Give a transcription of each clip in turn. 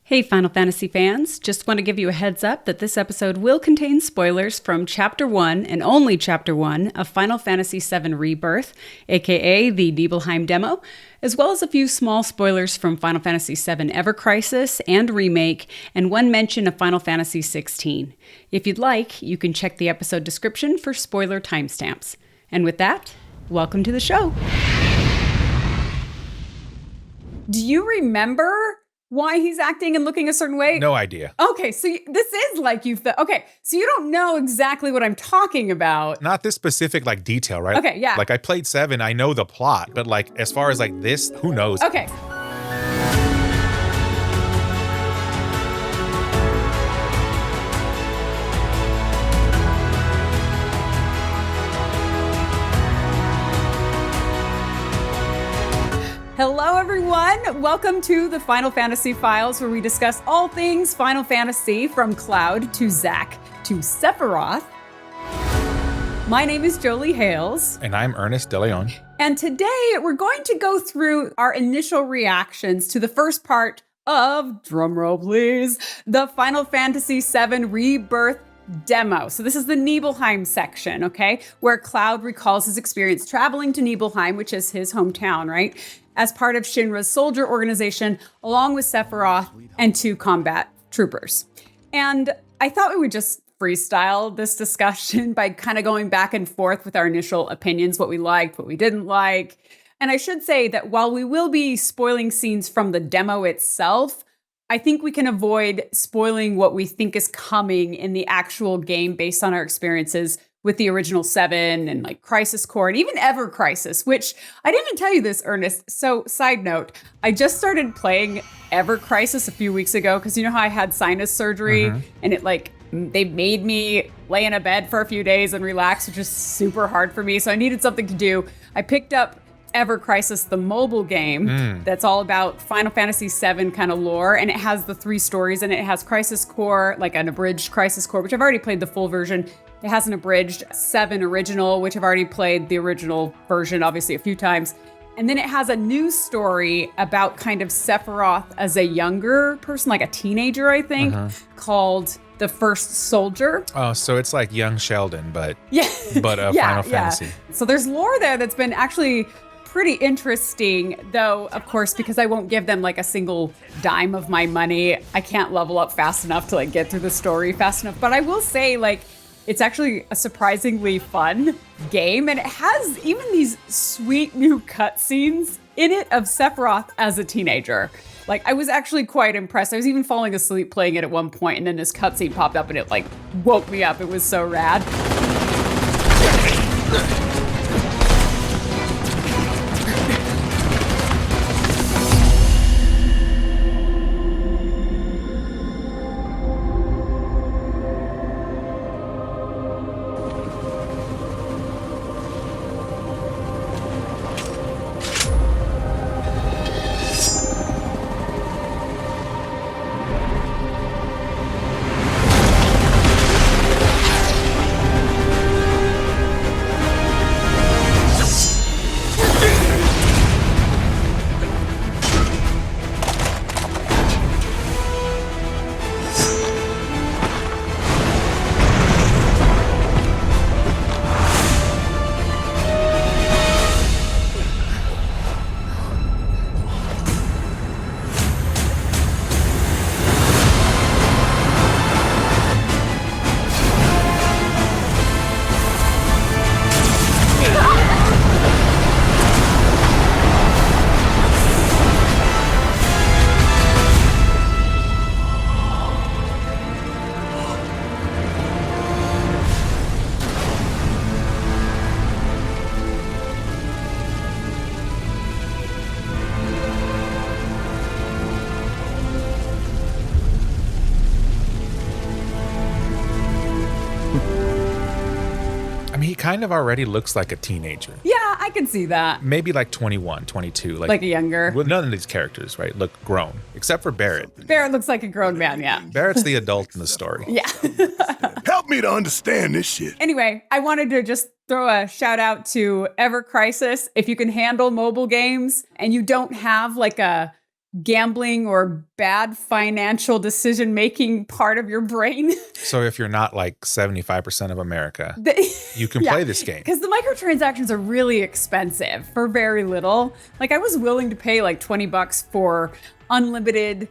Hey Final Fantasy fans, just want to give you a heads up that this episode will contain spoilers from Chapter 1 and only Chapter 1 of Final Fantasy VII Rebirth, aka the Nibelheim Demo, as well as a few small spoilers from Final Fantasy VII Ever Crisis and Remake, and one mention of Final Fantasy XVI. If you'd like, you can check the episode description for spoiler timestamps. And with that, welcome to the show. Do you remember why he's acting and looking a certain way? No idea. Okay, so this is like okay, so you don't know exactly what I'm talking about. Not this specific detail, right? Okay, yeah. I played 7, I know the plot, but as far as this, who knows? Okay. Hello, everyone. Welcome to the Final Fantasy Files, where we discuss all things Final Fantasy, from Cloud to Zack to Sephiroth. My name is Jolie Hales. And I'm Ernest De Leon. And today we're going to go through our initial reactions to the first part of, drumroll please, the Final Fantasy VII Rebirth Demo. So this is the Nibelheim section, okay? Where Cloud recalls his experience traveling to Nibelheim, which is his hometown, right? As part of Shinra's soldier organization, along with Sephiroth and 2 combat troopers. And I thought we would just freestyle this discussion by kind of going back and forth with our initial opinions, what we liked, what we didn't like. And I should say that while we will be spoiling scenes from the demo itself, I think we can avoid spoiling what we think is coming in the actual game based on our experiences with the original 7 and Crisis Core and even Ever Crisis, which I didn't even tell you this, Ernest. So side note, I just started playing Ever Crisis a few weeks ago because you know how I had sinus surgery and they made me lay in a bed for a few days and relax, which is super hard for me. So I needed something to do. I picked up Ever Crisis, the mobile game that's all about Final Fantasy VII kind of lore, and it has the 3 stories, and it has Crisis Core, an abridged Crisis Core, which I've already played the full version. It has an abridged 7 original, which I've already played the original version, obviously, a few times. And then it has a new story about kind of Sephiroth as a younger person, like a teenager, I think, called The First Soldier. Oh, so it's like young Sheldon, but Final Fantasy. So there's lore there that's been actually pretty interesting, though, of course, because I won't give them a single dime of my money. I can't level up fast enough to get through the story fast enough. But I will say, it's actually a surprisingly fun game, and it has even these sweet new cutscenes in it of Sephiroth as a teenager. I was actually quite impressed. I was even falling asleep playing it at one point, and then this cutscene popped up, and it woke me up. It was so rad. He kind of already looks like a teenager. Yeah, I can see that. Maybe 21, 22. Like a younger. Well, none of these characters, right, look grown, except for Barrett. Barrett looks like a grown man, yeah. Barrett's the adult in the story. Yeah. Help me to understand this shit. Anyway, I wanted to just throw a shout out to Ever Crisis. If you can handle mobile games and you don't have gambling or bad financial decision-making part of your brain. So if you're not like 75% of America, you can play this game. Because the microtransactions are really expensive for very little. Like I was willing to pay like $20 for unlimited,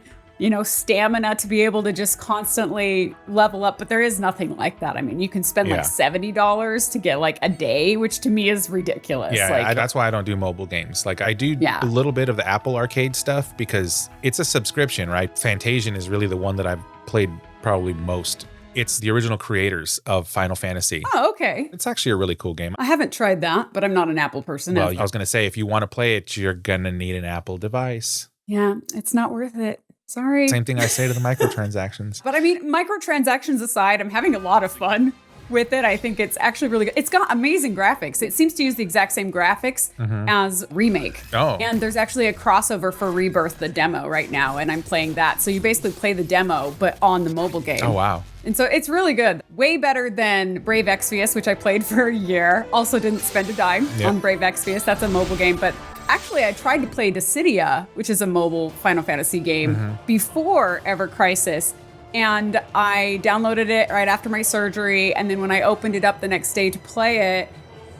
stamina to be able to just constantly level up. But there is nothing like that. I mean, you can spend like $70 to get like a day, which to me is ridiculous. Yeah, that's why I don't do mobile games. Like I do a little bit of the Apple Arcade stuff because it's a subscription, right? Fantasian is really the one that I've played probably most. It's the original creators of Final Fantasy. Oh, okay. It's actually a really cool game. I haven't tried that, but I'm not an Apple person. Well, I was going to say, if you want to play it, you're going to need an Apple device. Yeah, it's not worth it. Sorry. Same thing I say to the microtransactions. But I mean, microtransactions aside, I'm having a lot of fun with it. I think it's actually really good. It's got amazing graphics. It seems to use the exact same graphics as Remake. Oh. And there's actually a crossover for Rebirth, the demo right now, and I'm playing that. So you basically play the demo, but on the mobile game. Oh, wow. And so it's really good. Way better than Brave Exvius, which I played for a year. Also didn't spend a dime on Brave Exvius. That's a mobile game. But actually, I tried to play Dissidia, which is a mobile Final Fantasy game, before Ever Crisis. And I downloaded it right after my surgery. And then when I opened it up the next day to play it,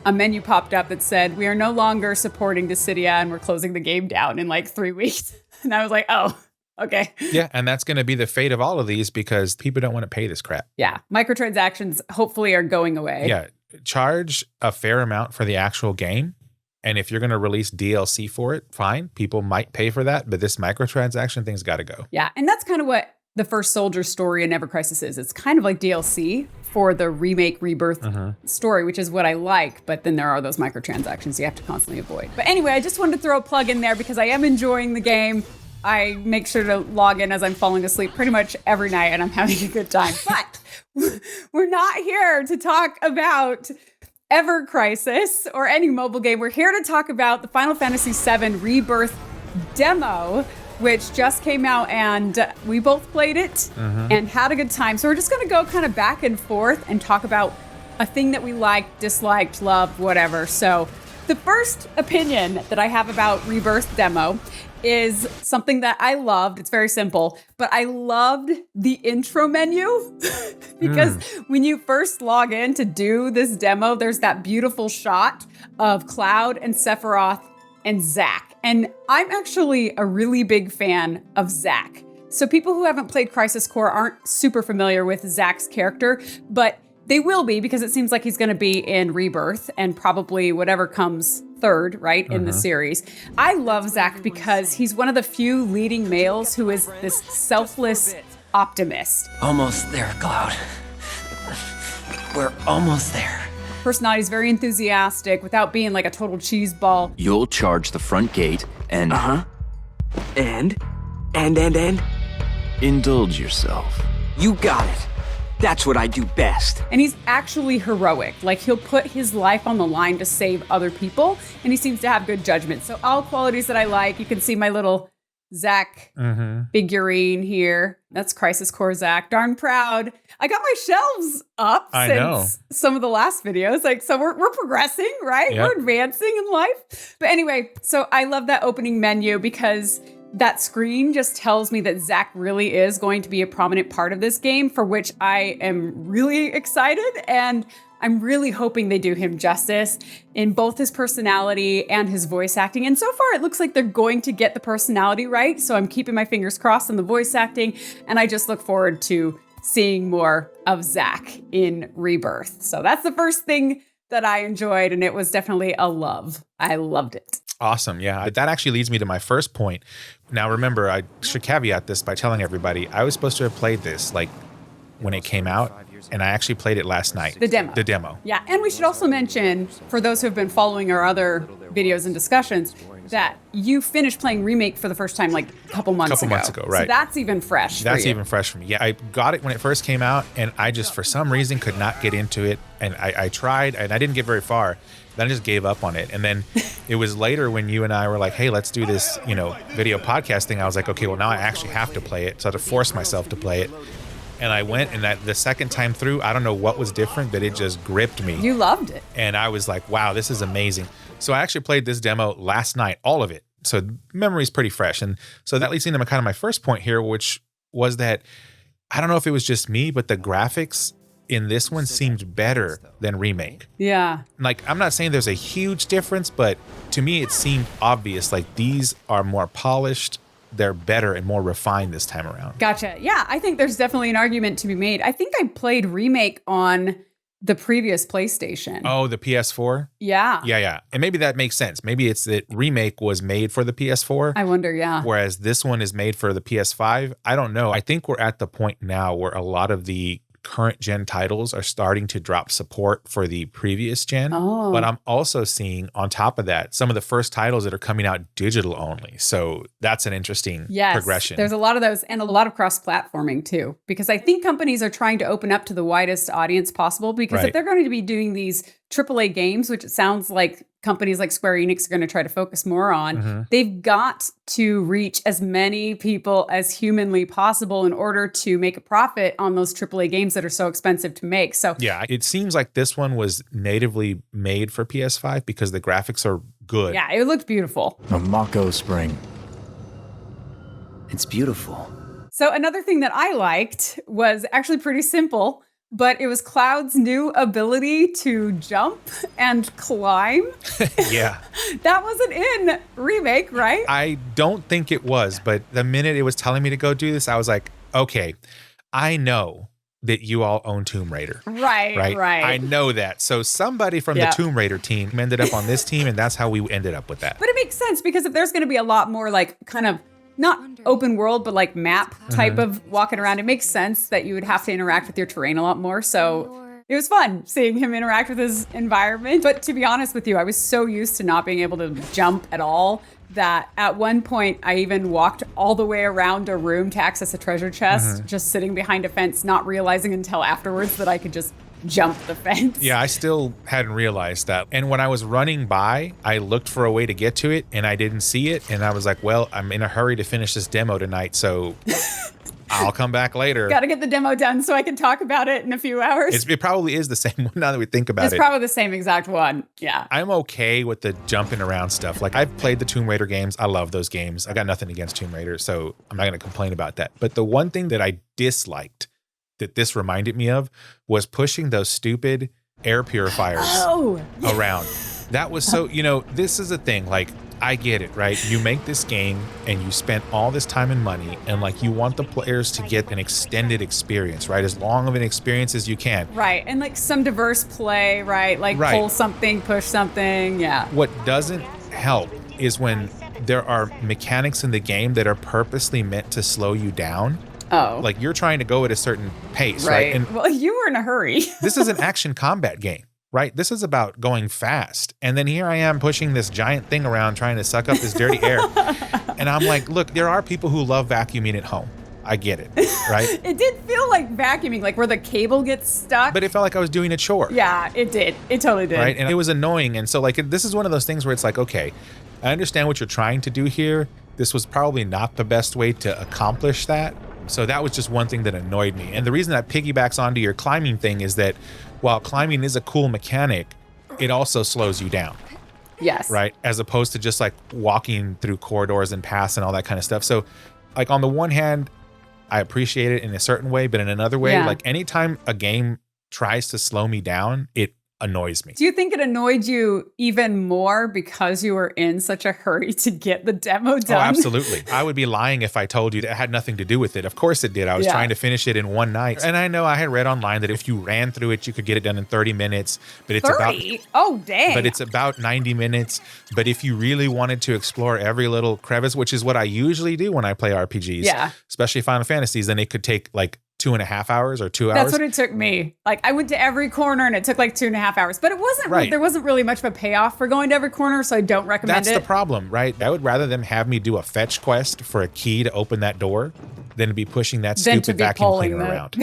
a menu popped up that said, "We are no longer supporting Dissidia and we're closing the game down in like 3 weeks." And I was like, oh, okay. Yeah, and that's going to be the fate of all of these because people don't want to pay this crap. Yeah, microtransactions hopefully are going away. Yeah, charge a fair amount for the actual game. And if you're going to release DLC for it, fine. People might pay for that, but this microtransaction thing's got to go. Yeah, and that's kind of what the first soldier story in Ever Crisis is. It's kind of like DLC for the Remake Rebirth story, which is what I like. But then there are those microtransactions you have to constantly avoid. But anyway, I just wanted to throw a plug in there because I am enjoying the game. I make sure to log in as I'm falling asleep pretty much every night and I'm having a good time. But we're not here to talk about Ever Crisis or any mobile game. We're here to talk about the Final Fantasy VII Rebirth Demo, which just came out and we both played it and had a good time. So we're just going to go kind of back and forth and talk about a thing that we liked, disliked, loved, whatever. So the first opinion that I have about Rebirth Demo is something that I loved. It's very simple, but I loved the intro menu because when you first log in to do this demo, there's that beautiful shot of Cloud and Sephiroth and Zack. And I'm actually a really big fan of Zack. So people who haven't played Crisis Core aren't super familiar with Zack's character, but they will be because it seems like he's going to be in Rebirth and probably whatever comes third, right, in the series. I love Zack because he's one of the few leading males who is this selfless optimist. Almost there, Cloud. We're almost there. Personality is very enthusiastic without being like a total cheeseball. You'll charge the front gate and... And? Indulge yourself. You got it. That's what I do best. And he's actually heroic. Like he'll put his life on the line to save other people. And he seems to have good judgment. So all qualities that I like. You can see my little Zack figurine here. That's Crisis Core Zack. Darn proud. I got my shelves up since some of the last videos. Like, so we're progressing, right? Yep. We're advancing in life. But anyway, so I love that opening menu because that screen just tells me that Zack really is going to be a prominent part of this game, for which I am really excited. And I'm really hoping they do him justice in both his personality and his voice acting. And so far, it looks like they're going to get the personality right. So I'm keeping my fingers crossed on the voice acting. And I just look forward to seeing more of Zack in Rebirth. So that's the first thing that I enjoyed. And it was definitely a love. I loved it. Awesome. Yeah. That actually leads me to my first point. Now, remember, I should caveat this by telling everybody I was supposed to have played this like when it came out. And I actually played it last night. The demo. The demo. Yeah. And we should also mention, for those who have been following our other videos and discussions, that you finished playing Remake for the first time like a couple months ago. Right. So that's even fresh. That's even fresh for me. Yeah, I got it when it first came out, and I just, for some reason, could not get into it. And I tried, and I didn't get very far. Then I just gave up on it. And then it was later when you and I were like, hey, let's do this, video podcast thing. I was like, okay, well, now I actually have to play it. So I had to force myself to play it. And I went, and the second time through, I don't know what was different, but it just gripped me. You loved it. And I was like, wow, this is amazing. So I actually played this demo last night, all of it. So memory's pretty fresh. And so that leads into kind of my first point here, which was that I don't know if it was just me, but the graphics in this one seemed better than Remake. Yeah. Like, I'm not saying there's a huge difference, but to me it seemed obvious. Like, these are more polished, they're better and more refined this time around. Gotcha. Yeah, I think there's definitely an argument to be made. I think I played Remake on the previous PlayStation. Oh, the PS4? Yeah. Yeah. And maybe that makes sense. Maybe it's that Remake was made for the PS4. I wonder, yeah. Whereas this one is made for the PS5. I don't know. I think we're at the point now where a lot of the current gen titles are starting to drop support for the previous gen. Oh. But I'm also seeing on top of that some of the first titles that are coming out digital only. So that's an interesting progression. There's a lot of those and a lot of cross-platforming too, because I think companies are trying to open up to the widest audience possible, because if they're going to be doing these AAA games, which it sounds like companies like Square Enix are going to try to focus more on, they've got to reach as many people as humanly possible in order to make a profit on those AAA games that are so expensive to make. So yeah, it seems like this one was natively made for PS5 because the graphics are good. Yeah, it looked beautiful. A Mako Spring. It's beautiful. So another thing that I liked was actually pretty simple, but it was Cloud's new ability to jump and climb. Yeah. That wasn't in Remake, right? I don't think it was, but the minute it was telling me to go do this, I was like, okay, I know that you all own Tomb Raider. Right. I know that. So somebody from the Tomb Raider team ended up on this team, and that's how we ended up with that. But it makes sense, because if there's going to be a lot more like kind of not open world, but like map type of walking around, it makes sense that you would have to interact with your terrain a lot more. So it was fun seeing him interact with his environment. But to be honest with you, I was so used to not being able to jump at all that at one point I even walked all the way around a room to access a treasure chest, just sitting behind a fence, not realizing until afterwards that I could just jump the fence. Yeah, I still hadn't realized that. And when I was running by, I looked for a way to get to it and I didn't see it. And I was like, well, I'm in a hurry to finish this demo tonight, so I'll come back later. Got to get the demo done so I can talk about it in a few hours. It probably is the same one now that we think about it. It's probably the same exact one. Yeah. I'm okay with the jumping around stuff. Like, I've played the Tomb Raider games. I love those games. I got nothing against Tomb Raider, so I'm not going to complain about that. But the one thing that I disliked that this reminded me of was pushing those stupid air purifiers around. That was so, this is a thing. Like, I get it, right? You make this game and you spent all this time and money, and like, you want the players to get an extended experience, right? As long of an experience as you can. Right. And like some diverse play, right? Like pull something, push something. Yeah. What doesn't help is when there are mechanics in the game that are purposely meant to slow you down. Oh. Like, you're trying to go at a certain pace, right? And well, you were in a hurry. This is an action combat game, right? This is about going fast. And then here I am pushing this giant thing around trying to suck up this dirty air. And I'm like, look, there are people who love vacuuming at home. I get it, right? It did feel like vacuuming, like where the cable gets stuck. But it felt like I was doing a chore. Yeah, it did. It totally did. Right? And it was annoying. And so, like, this is one of those things where it's like, okay, I understand what you're trying to do here. This was probably not the best way to accomplish that. So that was just one thing that annoyed me. And the reason that piggybacks onto your climbing thing is that while climbing is a cool mechanic, it also slows you down. Yes. Right? As opposed to just like walking through corridors and paths and all that kind of stuff. So, like, on the one hand, I appreciate it in a certain way, but in another way, like, anytime a game tries to slow me down, it annoys me. Do you think it annoyed you even more because you were in such a hurry to get the demo done? Oh, absolutely. I would be lying if I told you that it had nothing to do with it. Of course it did. I was trying to finish it in one night. And I know I had read online that if you ran through it, you could get it done in 30 minutes. But it's 30? Oh, dang. But it's about 90 minutes. But if you really wanted to explore every little crevice, which is what I usually do when I play RPGs, especially Final Fantasies, then it could take like 2.5 hours or 2 hours. That's what it took me. Like, I went to every corner and it took like 2.5 hours, but it wasn't, there wasn't really much of a payoff for going to every corner. So I don't recommend it. That's the problem, right? I would rather them have me do a fetch quest for a key to open that door than to be pushing that stupid vacuum cleaner around.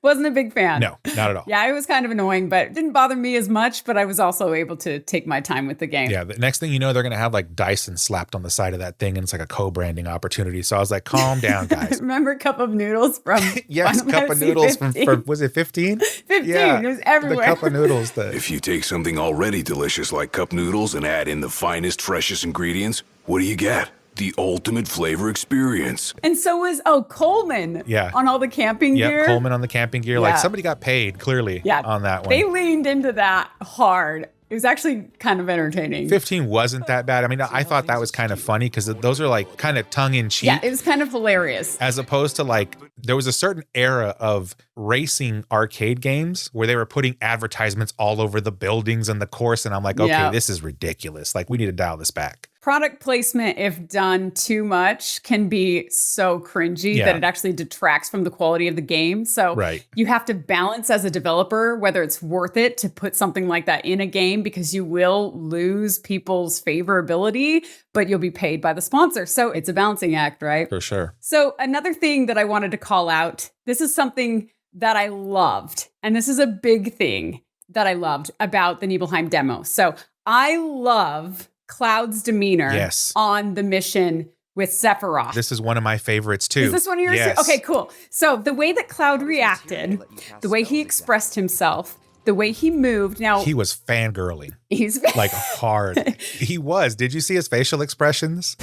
Wasn't a big fan. No, not at all. Yeah, it was kind of annoying, but it didn't bother me as much, but I was also able to take my time with the game. Yeah, the next thing you know, they're going to have like Dyson slapped on the side of that thing, and it's like a co-branding opportunity. So I was like, calm down, guys. Remember Cup of Noodles? noodles from Yes, Final cup of Fantasy noodles 15. from was it 15? 15. Yeah, It was everywhere. The cup of noodles. If you take something already delicious like cup noodles and add in the finest, freshest ingredients, what do you get? The ultimate flavor experience. And so was Coleman. Yeah. On all the camping gear. Yep, Coleman on the camping gear. Yeah. Like somebody got paid clearly on that one. They leaned into that hard. It was actually kind of entertaining. 15 wasn't that bad. I mean, I thought that was kind of funny because those are like kind of tongue in cheek. Yeah, it was kind of hilarious. As opposed to like, there was a certain era of racing arcade games where they were putting advertisements all over the buildings and the course. And I'm like, okay, this is ridiculous. Like, we need to dial this back. Product placement, if done too much, can be so cringy that it actually detracts from the quality of the game. So you have to balance as a developer whether it's worth it to put something like that in a game, because you will lose people's favorability, but you'll be paid by the sponsor. So it's a balancing act, right? For sure. So another thing that I wanted to call out, this is something that I loved, and this is a big thing that I loved about the Nibelheim demo. So I love Cloud's demeanor on the mission with Sephiroth. This is one of my favorites too. Is this one of yours? Yes. Okay, cool. So the way that Cloud reacted, the way he expressed himself, the way he moved. Now he was fangirling. He's like hard. He was. Did you see his facial expressions?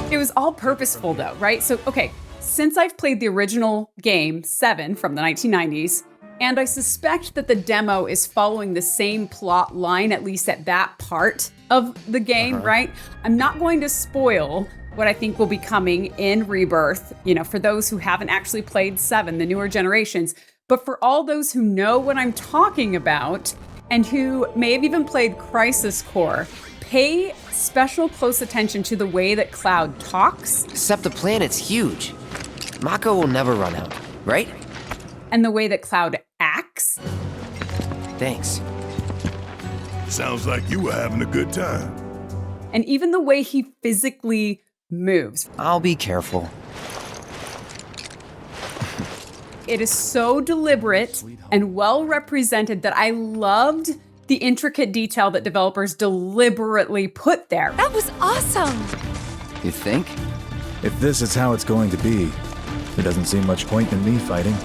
It was all purposeful though, right? So, okay, since I've played the original game, 7 from the 1990s, and I suspect that the demo is following the same plot line, at least at that part of the game, right? I'm not going to spoil what I think will be coming in Rebirth, you know, for those who haven't actually played 7, the newer generations. But for all those who know what I'm talking about and who may have even played Crisis Core, pay special close attention to the way that Cloud talks. Except the planet's huge. Mako will never run out, right? And the way that Cloud acts. Thanks. Sounds like you were having a good time. And even the way he physically moves. I'll be careful. It is so deliberate and well represented that I loved the intricate detail that developers deliberately put there. That was awesome. You think? If this is how it's going to be, there doesn't seem much point in me fighting.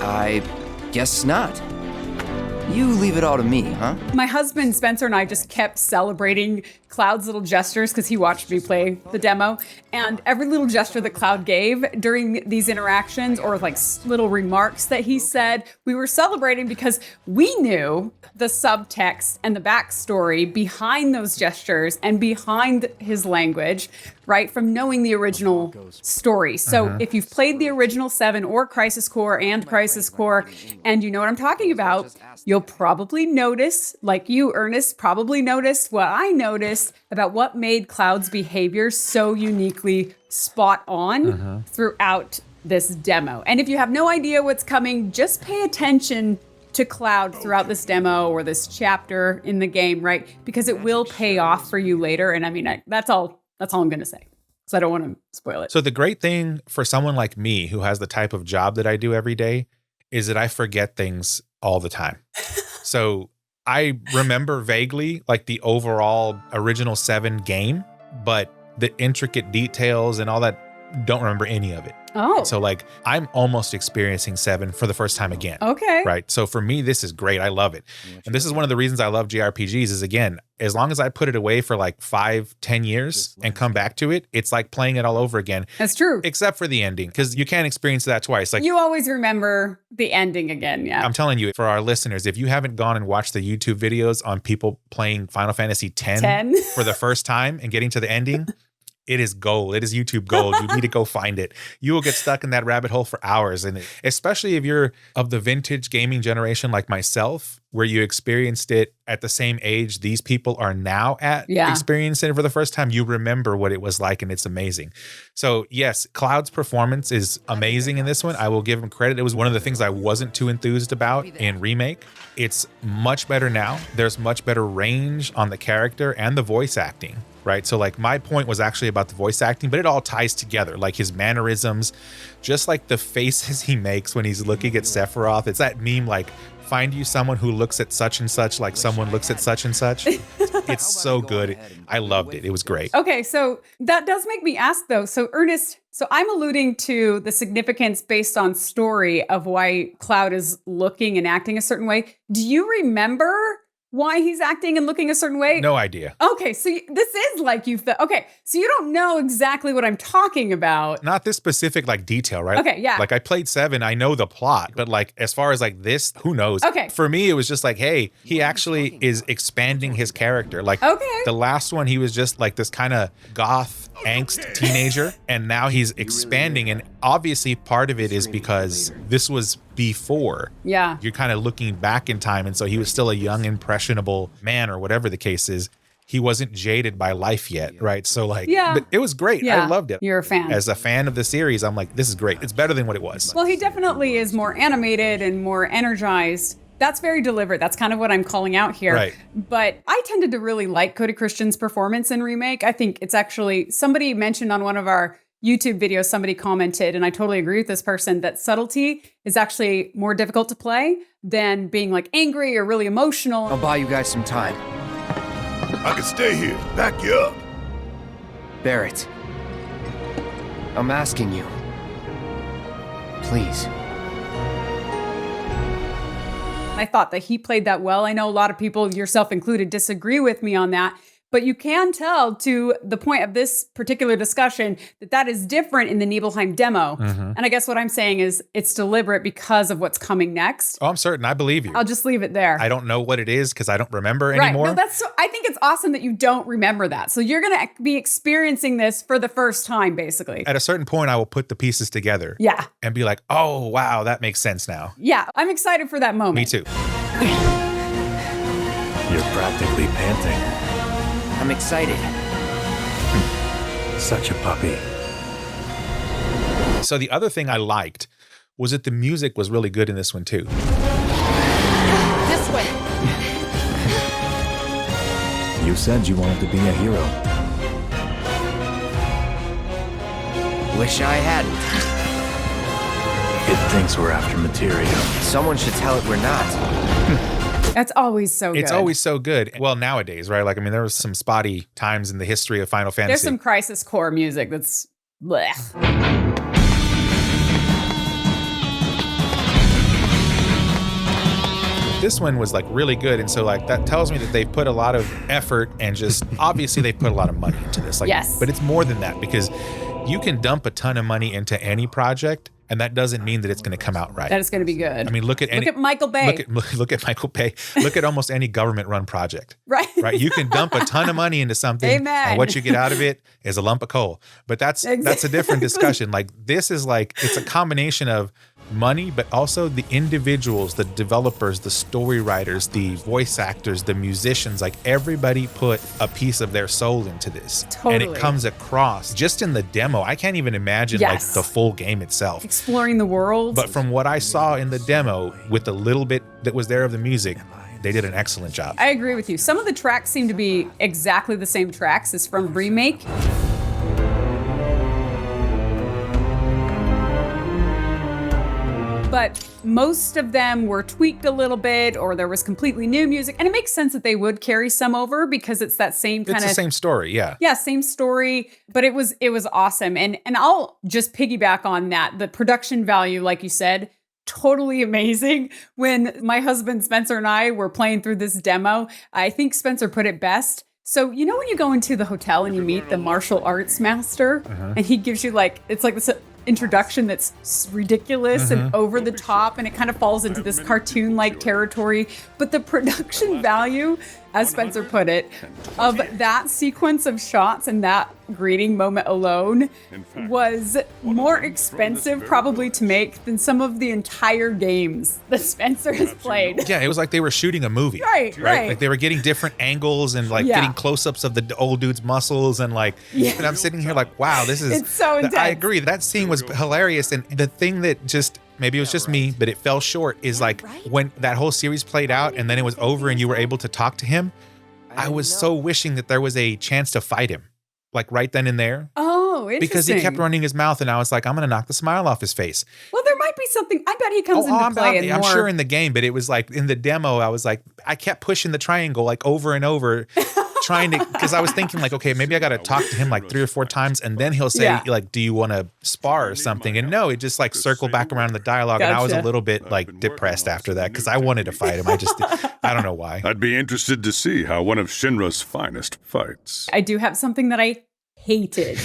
I guess not. You leave it all to me, huh? My husband, Spencer, and I just kept celebrating Cloud's little gestures because he watched me play the demo. And every little gesture that Cloud gave during these interactions, or like little remarks that he said, we were celebrating because we knew the subtext and the backstory behind those gestures and behind his language, right? From knowing the original story. So if you've played the original 7 or Crisis Core and Crisis Core, and you know what I'm talking about, you'll probably notice, like you, Ernest, probably noticed what I noticed about what made Cloud's behavior so uniquely spot on throughout this demo. And if you have no idea what's coming, just pay attention to Cloud throughout this demo or this chapter in the game, right? Because it will pay off for you later. And I mean, that's all I'm going to say. So I don't want to spoil it. So the great thing for someone like me who has the type of job that I do every day is that I forget things all the time. So I remember vaguely like the overall original 7 game, but the intricate details and all that, don't remember any of it. Oh. So like I'm almost experiencing 7 for the first time again. Okay. Right. So for me, this is great. I love it. And this is one of the reasons I love JRPGs is, again, as long as I put it away for like 5-10 years and come back to it, it's like playing it all over again. That's true. Except for the ending, because you can't experience that twice. Like you always remember the ending again. Yeah. I'm telling you, for our listeners, if you haven't gone and watched the YouTube videos on people playing Final Fantasy X for the first time and getting to the ending, it is gold. It is YouTube gold. You need to go find it. You will get stuck in that rabbit hole for hours. And especially if you're of the vintage gaming generation like myself, where you experienced it at the same age these people are now at experiencing it for the first time, you remember what it was like, and it's amazing. So yes, Cloud's performance is amazing in this one. I will give him credit. It was one of the things I wasn't too enthused about in Remake. It's much better now. There's much better range on the character and the voice acting. right? So like my point was actually about the voice acting, but it all ties together, like his mannerisms, just like the faces he makes when he's looking at Sephiroth. It's that meme, like, find you someone who looks at such and such like someone looks at such and such. It's so good. I loved it. It was great. Okay, so that does make me ask though. So Ernest, so I'm alluding to the significance based on story of why Cloud is looking and acting a certain way. Do you remember why he's acting and looking a certain way? No idea. Okay, so this is like okay, so you don't know exactly what I'm talking about. Not this specific like detail, right? Okay, yeah. Like I played 7, I know the plot, but like as far as like this, who knows? Okay. For me, it was just like, hey, he actually is expanding his character. Like Okay. the last one, he was just like this kind of goth angst teenager, and now he's expanding. And obviously part of it is because this was before. Yeah. You're kind of looking back in time, and so he was still a young, impressionable man, or whatever the case is. He wasn't jaded by life yet, right? So like, Yeah. but it was great. Yeah. I loved it. You're a fan. As a fan of the series, I'm like, this is great. It's better than what it was. Well, he definitely is more animated and more energized. That's very deliberate. That's kind of what I'm calling out here. Right. But I tended to really like Cody Christian's performance in Remake. I think it's actually, somebody mentioned on one of our YouTube videos, somebody commented, and I totally agree with this person, that subtlety is actually more difficult to play than being like angry or really emotional. I'll buy you guys some time. I can stay here. Back you up. Barrett. I'm asking you. Please. I thought that he played that well. I know a lot of people, yourself included, disagree with me on that. But you can tell, to the point of this particular discussion, that is different in the Nibelheim demo. Mm-hmm. And I guess what I'm saying is it's deliberate because of what's coming next. Oh, I'm certain. I believe you. I'll just leave it there. I don't know what it is because I don't remember Right. anymore. No, I think it's awesome that you don't remember that. So you're going to be experiencing this for the first time, basically. At a certain point, I will put the pieces together. Yeah. And be like, oh, wow, that makes sense now. Yeah. I'm excited for that moment. Me too. You're practically panting. I'm excited. Such a puppy. So the other thing I liked was that the music was really good in this one too. This way. You said you wanted to be a hero. Wish I hadn't. It thinks we're after Materia. Someone should tell it we're not. That's always so good. It's always so good. Well, nowadays, right? Like, I mean, there was some spotty times in the history of Final Fantasy. There's some Crisis Core music that's blech. This one was like really good. And so like that tells me that they put a lot of effort and just obviously they put a lot of money into this. Like, Yes. But it's more than that, because you can dump a ton of money into any project, and that doesn't mean that it's going to come out right. That is going to be good. I mean, look at Michael Bay. Look at Michael Bay. Look at almost any government-run project. Right. Right. You can dump a ton of money into something, Amen. and what you get out of it is a lump of coal. But that's a different discussion. Like, this is like, it's a combination of money, but also the individuals, the developers, the story writers, the voice actors, the musicians. Like, everybody put a piece of their soul into this. Totally. And it comes across just in the demo. I can't even imagine Yes. like the full game itself. Exploring the world. But from what I saw in the demo, with the little bit that was there of the music, they did an excellent job. I agree with you. Some of the tracks seem to be exactly the same tracks as from Remake. But most of them were tweaked a little bit, or there was completely new music. And it makes sense that they would carry some over because it's that same kind It's of the same story, yeah. Yeah, same story, but it was awesome. And I'll just piggyback on that. The production value, like you said, totally amazing. When my husband Spencer and I were playing through this demo, I think Spencer put it best. So, you know, when you go into the hotel and you meet the martial arts master, and he gives you like, it's like this introduction that's ridiculous and over the top, and it kind of falls into this cartoon-like territory. But the production value, as Spencer put it, of that sequence of shots and that greeting moment alone was more expensive probably to make than some of the entire games that Spencer has played. Yeah, it was like they were shooting a movie. Right. Like they were getting different angles and like Yeah. getting close-ups of the old dude's muscles, and like, Yeah. and I'm sitting here like, wow, this is It's so intense. I agree. That scene was hilarious. And the thing that just, maybe it was just me, but it fell short, is like when that whole series played out and then it was over and you were able to talk to him, I was so wishing that there was a chance to fight him, like right then and there. Oh, interesting. Because he kept running his mouth, and I was like, I'm going to knock the smile off his face. Well, there might be something. I bet he comes into play. I'm sure in the game, but it was like in the demo, I was like, I kept pushing the triangle like over and over, trying to, because I was thinking like, okay, maybe I got to talk to him like 3 or 4 times, and then he'll say like, do you want to spar or something? And no, it just like circled back around the dialogue, and I was a little bit like depressed after that because I wanted to fight him. I don't know why. I'd be interested to see how one of Shinra's finest fights. I do have something that I hated.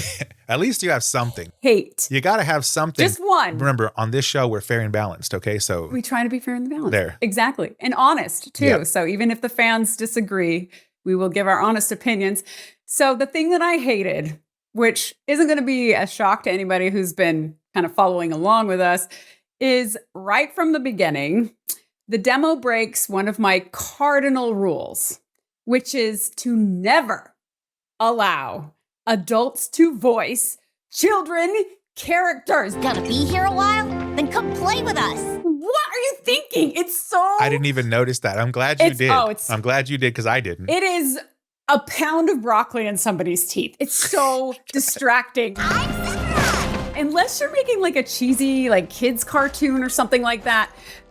At least you have something. Hate. You got to have something. Just one. Remember, on this show, we're fair and balanced, okay? So we try to be fair and balanced. There. Exactly. And honest, too. Yep. So even if the fans disagree, we will give our honest opinions. So the thing that I hated, which isn't going to be a shock to anybody who's been kind of following along with us, is right from the beginning, the demo breaks one of my cardinal rules, which is to never allow adults to voice children characters. Gonna be here a while? Then come play with us. What are you thinking? It's so... I didn't even notice that. I'm glad you did. I'm glad you did because I didn't. It is a pound of broccoli in somebody's teeth. It's so distracting. I'm Sephiroth! Unless you're making like a cheesy like kids cartoon or something like that,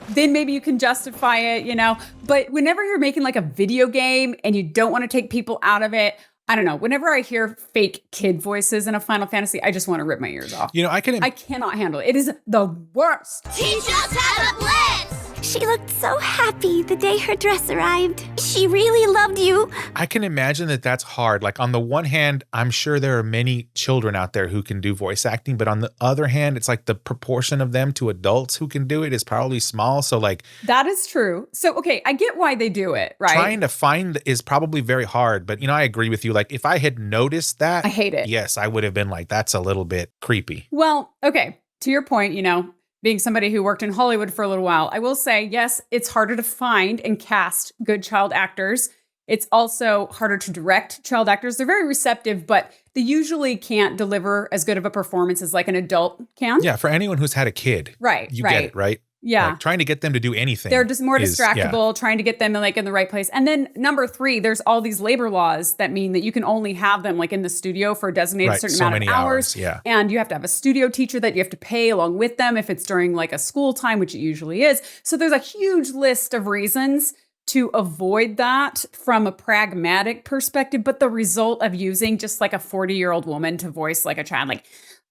then maybe you can justify it, you know? But whenever you're making like a video game and you don't want to take people out of it, I don't know. Whenever I hear fake kid voices in a Final Fantasy, I just want to rip my ears off. You know, I cannot handle it. It is the worst. Teach us how to blitz! She looked so happy the day her dress arrived. She really loved you. I can imagine that that's hard. Like on the one hand, I'm sure there are many children out there who can do voice acting, but on the other hand, it's like the proportion of them to adults who can do it is probably small. So like that is true. So, okay, I get why they do it, right? Trying to find is probably very hard, but you know, I agree with you. Like if I had noticed that, I hate it. Yes, I would have been like, that's a little bit creepy. Well, okay. To your point, you know, being somebody who worked in Hollywood for a little while, I will say, yes, it's harder to find and cast good child actors. It's also harder to direct child actors. They're very receptive, but they usually can't deliver as good of a performance as like an adult can. Yeah, for anyone who's had a kid. Right, You get it, right? Yeah. Like trying to get them to do anything. They're just more distractible, trying to get them like in the right place. And then number 3, there's all these labor laws that mean that you can only have them like in the studio for a designated certain amount of hours. Yeah. And you have to have a studio teacher that you have to pay along with them if it's during like a school time, which it usually is. So there's a huge list of reasons to avoid that from a pragmatic perspective. But the result of using just like a 40-year-old woman to voice like a child, like,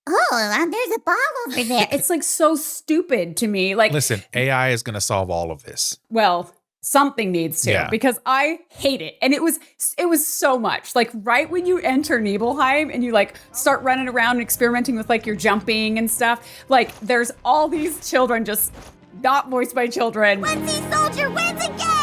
oh, there's a ball over there. it's like so stupid to me. Like, listen, AI is going to solve all of this. Well, something needs to, because I hate it. And it was so much. Like right when you enter Nibelheim and you like start running around and experimenting with like your jumping and stuff, like there's all these children just not voiced by children. Wednesday Soldier wins again!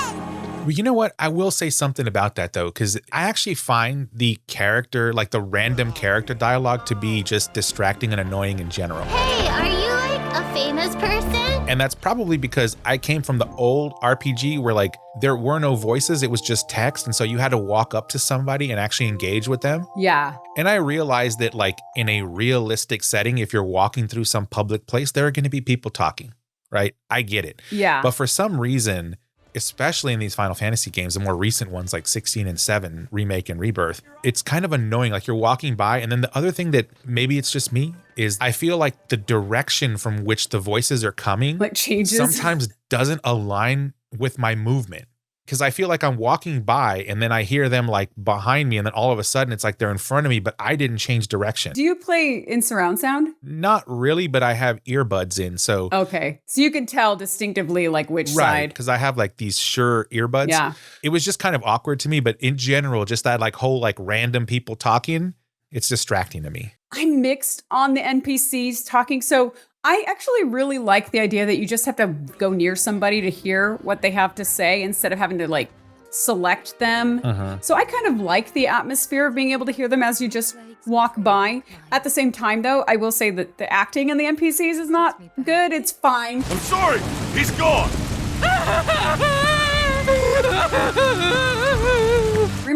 Well, you know what? I will say something about that though, because I actually find the character, like the random character dialogue to be just distracting and annoying in general. Hey, are you like a famous person? And that's probably because I came from the old RPG where like there were no voices, it was just text. And so you had to walk up to somebody and actually engage with them. Yeah. And I realized that like in a realistic setting, if you're walking through some public place, there are going to be people talking, right? I get it. Yeah. But for some reason, especially in these Final Fantasy games, the more recent ones like 16 and 7 Remake and Rebirth, it's kind of annoying. Like you're walking by, and then the other thing that maybe it's just me is I feel like the direction from which the voices are coming like changes sometimes doesn't align with my movement. Because I feel like I'm walking by and then I hear them like behind me, and then all of a sudden it's like they're in front of me, but I didn't change direction. Do you play in surround sound? Not really, but I have earbuds in, so. Okay, so you can tell distinctively like which right, side. because I have like these Shure earbuds. Yeah. It was just kind of awkward to me, but in general, just that like whole like random people talking, it's distracting to me. I'm mixed on the NPCs talking. So I actually really like the idea that you just have to go near somebody to hear what they have to say instead of having to like select them. So I kind of like the atmosphere of being able to hear them as you just walk by. At the same time, though, I will say that the acting in the NPCs is not good. It's fine. I'm sorry, he's gone.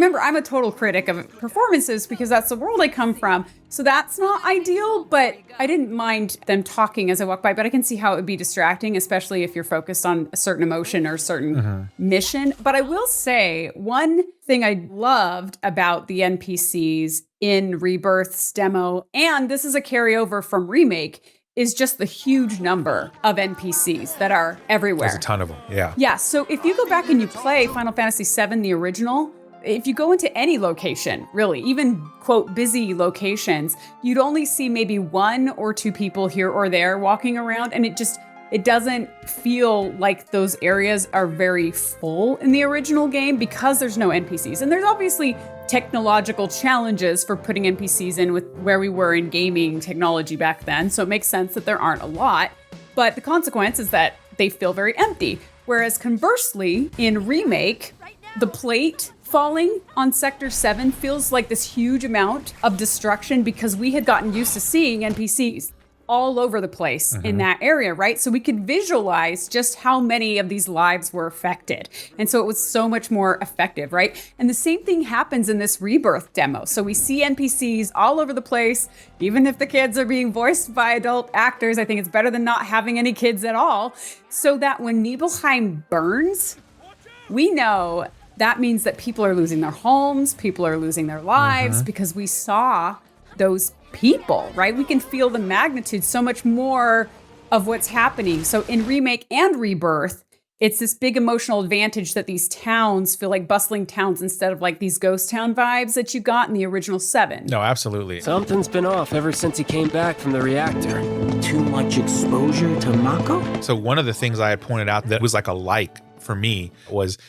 remember, I'm a total critic of performances because that's the world I come from. So that's not ideal, but I didn't mind them talking as I walked by, but I can see how it would be distracting, especially if you're focused on a certain emotion or a certain mission. But I will say one thing I loved about the NPCs in Rebirth's demo, and this is a carryover from Remake, is just the huge number of NPCs that are everywhere. There's a ton of them, yeah. Yeah, so if you go back and you play Final Fantasy VII, the original, if you go into any location, really, even, quote, busy locations, you'd only see maybe 1 or 2 people here or there walking around, and it doesn't feel like those areas are very full in the original game because there's no NPCs. And there's obviously technological challenges for putting NPCs in with where we were in gaming technology back then, so it makes sense that there aren't a lot. But the consequence is that they feel very empty. Whereas conversely, in Remake, the plate falling on Sector 7 feels like this huge amount of destruction because we had gotten used to seeing NPCs all over the place in that area, right? So we could visualize just how many of these lives were affected. And so it was so much more effective, right? And the same thing happens in this Rebirth demo. So we see NPCs all over the place, even if the kids are being voiced by adult actors. I think it's better than not having any kids at all. So that when Nibelheim burns, we know that means that people are losing their homes, people are losing their lives because we saw those people, right? We can feel the magnitude so much more of what's happening. So in Remake and Rebirth, it's this big emotional advantage that these towns feel like bustling towns instead of like these ghost town vibes that you got in the original 7. No, absolutely. Something's been off ever since he came back from the reactor. Too much exposure to Mako? So one of the things I had pointed out that was like a like for me was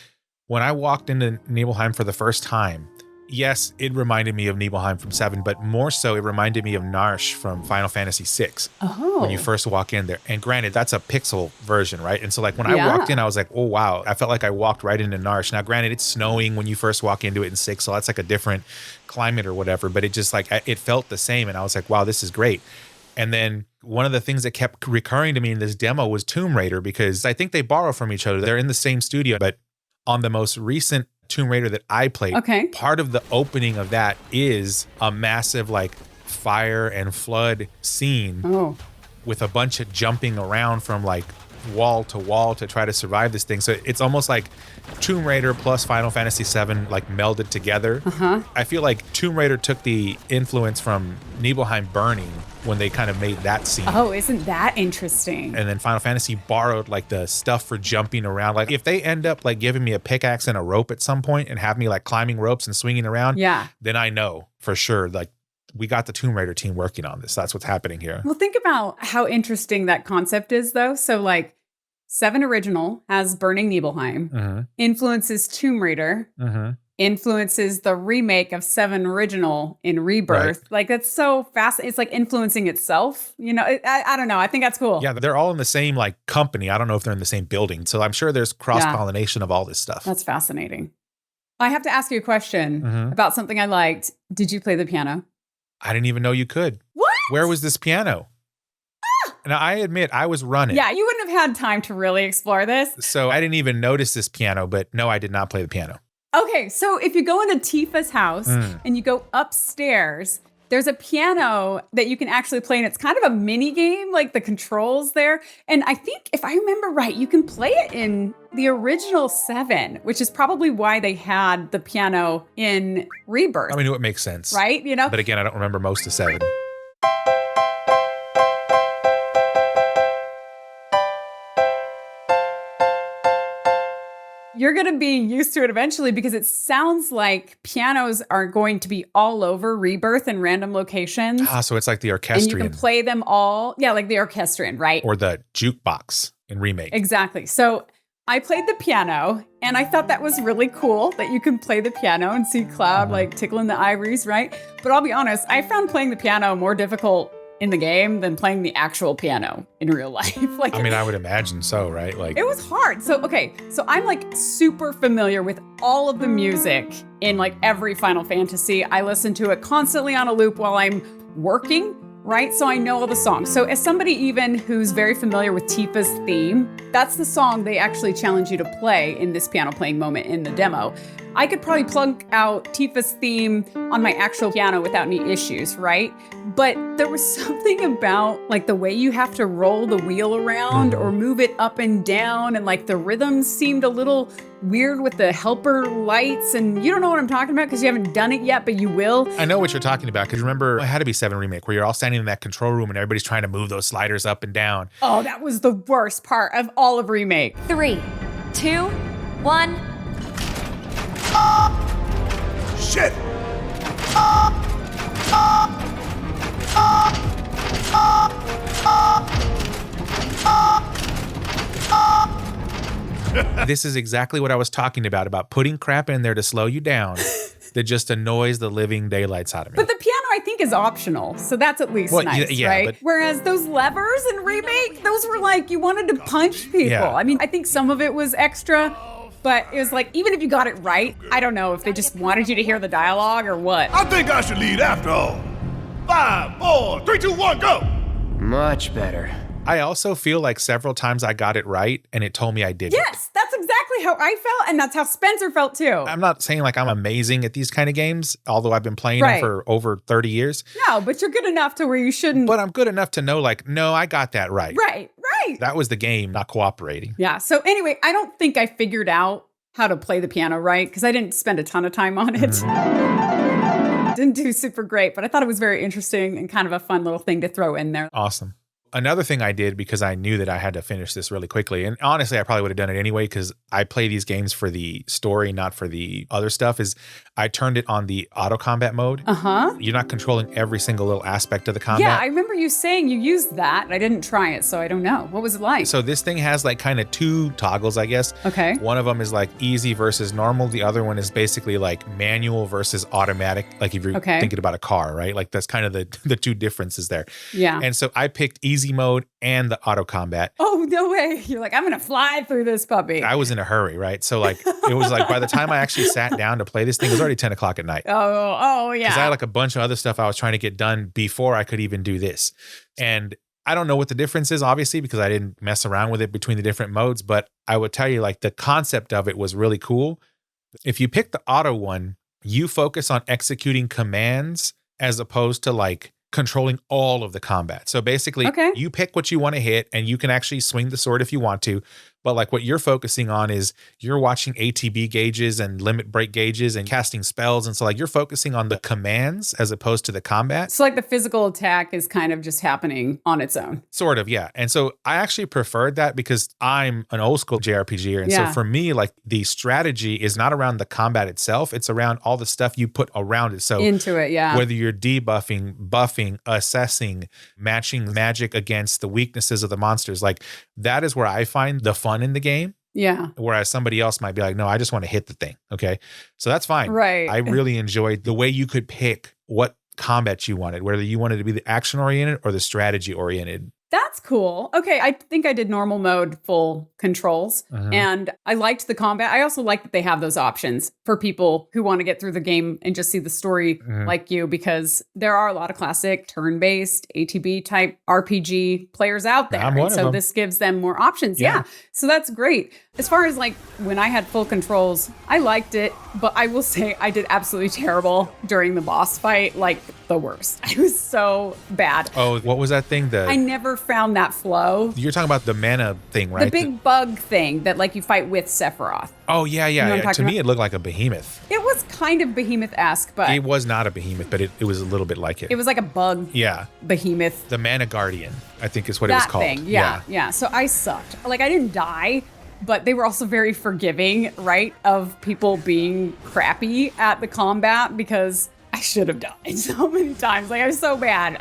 when I walked into Nibelheim for the first time, yes, it reminded me of Nibelheim from 7, but more so it reminded me of Narsh from Final Fantasy VI. Oh. When you first walk in there. And granted, that's a pixel version, right? And so like when I walked in, I was like, oh, wow. I felt like I walked right into Narsh. Now, granted, it's snowing when you first walk into it in 6, so that's like a different climate or whatever, but it just like, it felt the same. And I was like, wow, this is great. And then one of the things that kept recurring to me in this demo was Tomb Raider, because I think they borrow from each other. They're in the same studio, but on the most recent Tomb Raider that I played, part of the opening of that is a massive like fire and flood scene with a bunch of jumping around from like wall to try to survive this thing. So it's almost like Tomb Raider plus Final Fantasy VII like melded together. I feel like Tomb Raider took the influence from Nibelheim burning when they kind of made that scene. Oh, isn't that interesting? And then Final Fantasy borrowed like the stuff for jumping around. Like if they end up like giving me a pickaxe and a rope at some point and have me like climbing ropes and swinging around, then I know for sure like we got the Tomb Raider team working on this. That's what's happening here. Well, think about how interesting that concept is, though. So, like, 7 Original has Burning Nibelheim, influences Tomb Raider, influences the remake of 7 Original in Rebirth. Right. Like, that's so fast. It's like influencing itself. You know, I don't know. I think that's cool. Yeah, they're all in the same, like, company. I don't know if they're in the same building. So I'm sure there's cross-pollination of all this stuff. That's fascinating. I have to ask you a question about something I liked. Did you play the piano? I didn't even know you could. What? Where was this piano? Now, I admit, I was running. Yeah, you wouldn't have had time to really explore this. So I didn't even notice this piano, but no, I did not play the piano. Okay, so if you go into Tifa's house and you go upstairs, there's a piano that you can actually play, and it's kind of a mini game, like the controls there. And I think, if I remember right, you can play it in the original 7, which is probably why they had the piano in Rebirth. I mean, it makes sense. Right? You know? But again, I don't remember most of 7. You're going to be used to it eventually because it sounds like pianos are going to be all over Rebirth in random locations. Ah, so it's like the orchestrion. And you can play them all. Yeah, like the orchestrion, right? Or the jukebox in Remake. Exactly. So I played the piano and I thought that was really cool that you can play the piano and see Cloud like tickling the ivories, right? But I'll be honest, I found playing the piano more difficult in the game than playing the actual piano in real life. Like, I mean, I would imagine so, right? Like, it was hard. So, okay, so I'm like super familiar with all of the music in like every Final Fantasy. I listen to it constantly on a loop while I'm working, right? So I know all the songs. So as somebody even who's very familiar with Tifa's theme, that's the song they actually challenge you to play in this piano playing moment in the demo. I could probably plunk out Tifa's theme on my actual piano without any issues, right? But there was something about like the way you have to roll the wheel around or move it up and down, and like the rhythms seemed a little weird with the helper lights, and you don't know what I'm talking about because you haven't done it yet, but you will. I know what you're talking about, because remember, it had to be 7 Remake, where you're all standing in that control room and everybody's trying to move those sliders up and down. Oh, that was the worst part of all of Remake. 3, 2, 1. Shit! This is exactly what I was talking about putting crap in there to slow you down that just annoys the living daylights out of me. But the piano, I think, is optional, so that's at least nice, yeah, right? but Whereas those levers in Remake, those were like, you wanted to punch people. Yeah. I mean, I think some of it was extra, but it was like, even if you got it right, I don't know if they just wanted you to hear the dialogue or what. I think I should lead after all. 5, 4, 3, 2, 1, go! Much better. I also feel like several times I got it right and it told me I didn't. Yes, that's exactly how I felt, and that's how Spencer felt too. I'm not saying like I'm amazing at these kind of games, although I've been playing them for over 30 years. No, but you're good enough to where you shouldn't. But I'm good enough to know like, no, I got that right. Right. That was the game not cooperating. Yeah, so anyway, I don't think I figured out how to play the piano right, because I didn't spend a ton of time on it. Didn't do super great, but I thought it was very interesting and kind of a fun little thing to throw in there. Awesome. Another thing I did, because I knew that I had to finish this really quickly, and honestly, I probably would have done it anyway because I play these games for the story, not for the other stuff, is I turned it on the auto combat mode. You're not controlling every single little aspect of the combat. Yeah, I remember you saying you used that. I didn't try it, so I don't know. What was it like? So this thing has like kind of 2 toggles, I guess. Okay. One of them is like easy versus normal. The other one is basically like manual versus automatic. Like if you're thinking about a car, right? Like that's kind of the 2 differences there. Yeah. And so I picked easy mode and the auto combat. Oh, no way. You're like, I'm going to fly through this puppy. I was in a hurry, right? So like, it was like by the time I actually sat down to play this thing, it was already 10 o'clock at night. Oh, yeah. Because I had like a bunch of other stuff I was trying to get done before I could even do this. And I don't know what the difference is, obviously, because I didn't mess around with it between the different modes, but I would tell you like the concept of it was really cool. If you pick the auto one, you focus on executing commands as opposed to like controlling all of the combat. So basically, you pick what you want to hit and you can actually swing the sword if you want to. But like what you're focusing on is you're watching ATB gauges and limit break gauges and casting spells. And so like you're focusing on the commands as opposed to the combat. So like the physical attack is kind of just happening on its own. Sort of, yeah. And so I actually preferred that because I'm an old school JRPGer. And so for me, like the strategy is not around the combat itself. It's around all the stuff you put around it. So into it, yeah. Whether you're debuffing, buffing, assessing, matching magic against the weaknesses of the monsters, like that is where I find the fun in the game. Yeah. Whereas somebody else might be like, no, I just want to hit the thing. Okay. So that's fine. Right. I really enjoyed the way you could pick what combat you wanted, whether you wanted to be the action oriented or the strategy oriented. That's cool. Okay, I think I did normal mode, full controls, and I liked the combat. I also like that they have those options for people who want to get through the game and just see the story like you, because there are a lot of classic turn-based ATB type RPG players out there. I'm one and of so them. this gives them more options. Yeah. So that's great. As far as like when I had full controls, I liked it, but I will say I did absolutely terrible during the boss fight, like the worst. I was so bad. Oh, what was that thing? I never found that flow. You're talking about the mana thing, right? The big bug thing that like you fight with Sephiroth. Oh, yeah. You know what I'm To talking me, about? it looked like a behemoth. It was kind of behemoth-esque, but It was not a behemoth, but it was a little bit like it. it was like a bug Yeah. behemoth. The Mana Guardian, I think is what it was That called. thing, yeah. So I sucked. Like I didn't die, but they were also very forgiving, right? Of people being crappy at the combat because I should have died so many times. Like I was so bad.